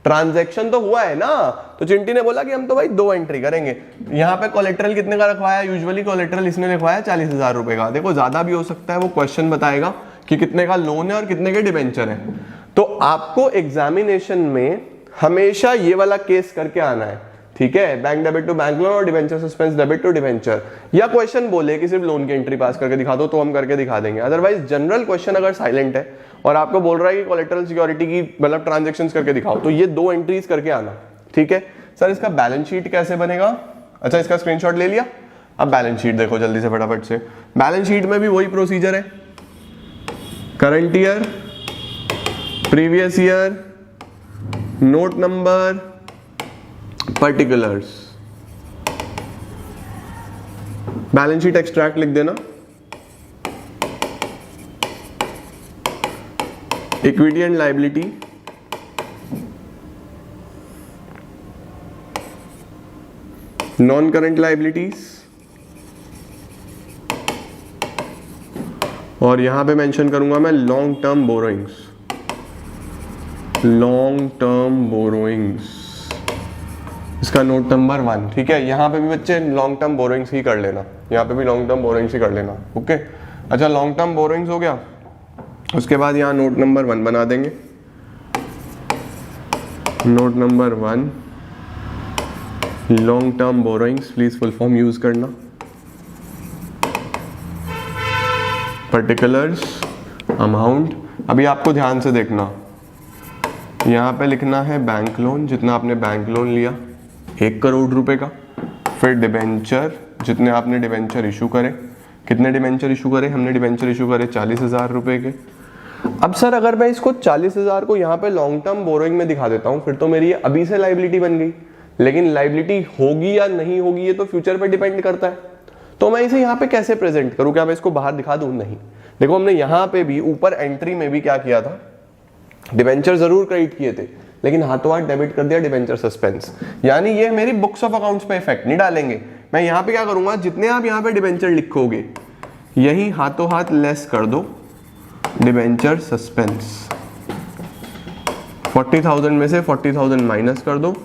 ट्रांजैक्शन तो हुआ है ना। तो चिंटी ने बोला कि हम तो भाई 2 एंट्री करेंगे। यहां पे कोलेट्रल कितने का रखवाया? यूजुअली कोलेट्रल इसने लिखवाया 40,000 रुपए का। देखो ज्यादा भी हो सकता है, वो क्वेश्चन बताएगा कि कितने का लोन है और कितने के डिबेंचर है। तो आपको एग्जामिनेशन में हमेशा ये वाला केस करके आना है, ठीक है? Bank debit to bank loan और debenture suspense debit to debenture. या क्वेश्चन बोले कि सिर्फ लोन की एंट्री पास करके दिखा दो तो हम करके दिखा देंगे। अदरवाइज जनरल क्वेश्चन अगर साइलेंट है और आपको बोल रहा है कि कोलेटरल सिक्योरिटी की मतलब ट्रांजैक्शंस करके दिखाओ, तो ये 2 एंट्रीज करके आना, ठीक है? सर इसका बैलेंस शीट कैसे बनेगा? अच्छा इसका स्क्रीनशॉट ले लिया। अब बैलेंस शीट देखो जल्दी से फटाफट से। बैलेंस शीट में भी वही प्रोसीजर है, current year, previous year, note number, particulars. Balance sheet extract लिख देना, equity and liability, non current liabilities, और यहां पे मेंशन करूंगा मैं long term borrowings, long term borrowings, इसका नोट नंबर 1, ठीक है? यहां पे भी बच्चे लॉन्ग टर्म बोरोइंग्स ही कर लेना, यहां पे भी लॉन्ग टर्म बोरोइंग्स ही कर लेना, ओके? अच्छा लॉन्ग टर्म बोरोइंग्स हो गया, उसके बाद यहां नोट नंबर 1 बना देंगे। Note number 1 long term borrowings, please full form use करना। पर्टिकुलर्स, अमाउंट, अभी आपको ध्यान से देखना, यहां पे लिखना है बैंक लोन, जितना आपने बैंक लोन लिया 1 करोड़ रुपए का, फिर डिबेंचर, जितने आपने डिबेंचर इशू करे, कितने डिबेंचर इशू करे? हमने डिबेंचर इशू करे 40,000 रुपए के। अब सर अगर मैं इसको 40,000 को यहाँ पे लॉन्ग टर्म बोरोइंग में दिखा देता हूँ, फिर तो मेरी ये अभी से लायबिलिटी बन गई, लेकिन लायबिलिटी होगी या नहीं होगी ये तो फ्यूचर पे डिपेंड करता है। तो मैं इसे यहाँ पे कैसे प्रेजेंट करूँ? क्या मैं इसको बाहर दिखा दूँ? नहीं। देखो हमने यहाँ पे भी ऊपर एंट्री में भी क्या किया था, डिबेंचर जरूर क्रेडिट किए थे लेकिन हाथों हाथ डेबिट कर दिया डिबेंचर सस्पेंस, यानी ये मेरी बुक्स ऑफ अकाउंट्स पे इफेक्ट नहीं डालेंगे। मैं यहाँ पे क्या करूंगा, जितने आप यहाँ पे डिबेंचर लिखोगे यही हाथों हाथ लेस कर दो डिबेंचर सस्पेंस, 40,000 में से 40,000 माइनस कर दो,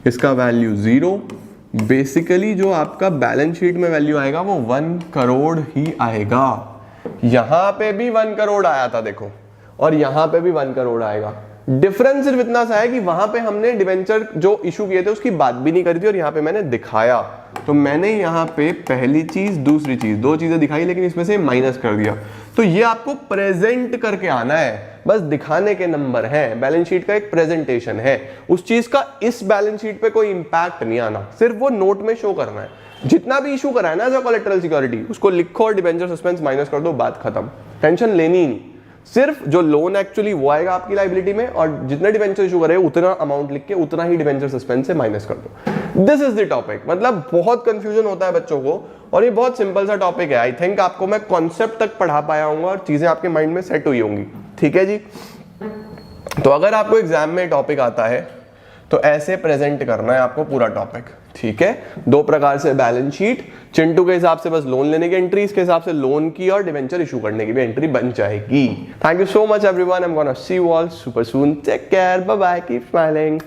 इसका वैल्यू 0। बेसिकली जो आपका बैलेंस शीट में वैल्यू आएगा वो 1 करोड़ ही आएगा। यहां पे भी 1 करोड़ आया था देखो, और यहां पे भी 1 करोड़ आएगा। डिफरेंस सिर्फ इतना सा है कि वहां पे हमने डिबेंचर जो इशू किए थे उसकी बात भी नहीं करी थी और यहाँ पे मैंने दिखाया, तो तो मैंने यहाँ पे पहली चीज दूसरी चीज दो चीजें दिखाई, लेकिन इसमें से माइनस कर दिया। तो ये आपको प्रेजेंट करके आना है, बस दिखाने के नंबर हैं, बैलेंस शीट का एक प्रेजेंटेशन है। उस चीज का इस बैलेंस शीट पे कोई इंपैक्ट नहीं आना, सिर्फ वो नोट में शो करना है। जितना भी इशू करा है ना एज अ कोलेटरल सिक्योरिटी, उसको लिखो और डिबेंचर सस्पेंस माइनस कर दो, बात खत्म, टेंशन लेनी ही नहीं। सिर्फ जो लोन एक्चुअली वो आएगा आपकी लाइबिलिटी में, और जितने डिबेंचर इशू करे उतना अमाउंट लिख के उतना ही डिबेंचर सस्पेंस से माइनस कर दो। This is the topic. मतलब बहुत कंफ्यूजन होता है बच्चों को, और ये बहुत सिंपल सा टॉपिक है। आई थिंक आपको मैं कॉन्सेप्ट तक पढ़ा पाया हूँ और चीजें आपके माइंड में सेट हुई होंगी। ठीक है जी। तो अगर आपको एग्जाम में टॉपिक आता है तो ऐसे प्रेजेंट करना है आपको पूरा टॉपिक। ठीक है, दो प्रकार से बैलेंस शीट, चिंटू के हिसाब से बस लोन लेने की एंट्री, इसके हिसाब से लोन की और डिवेंचर इशू करने की भी एंट्री बन जाएगी। Thank you so much everyone, I am gonna see you all super soon, take care, bye bye, keep smiling.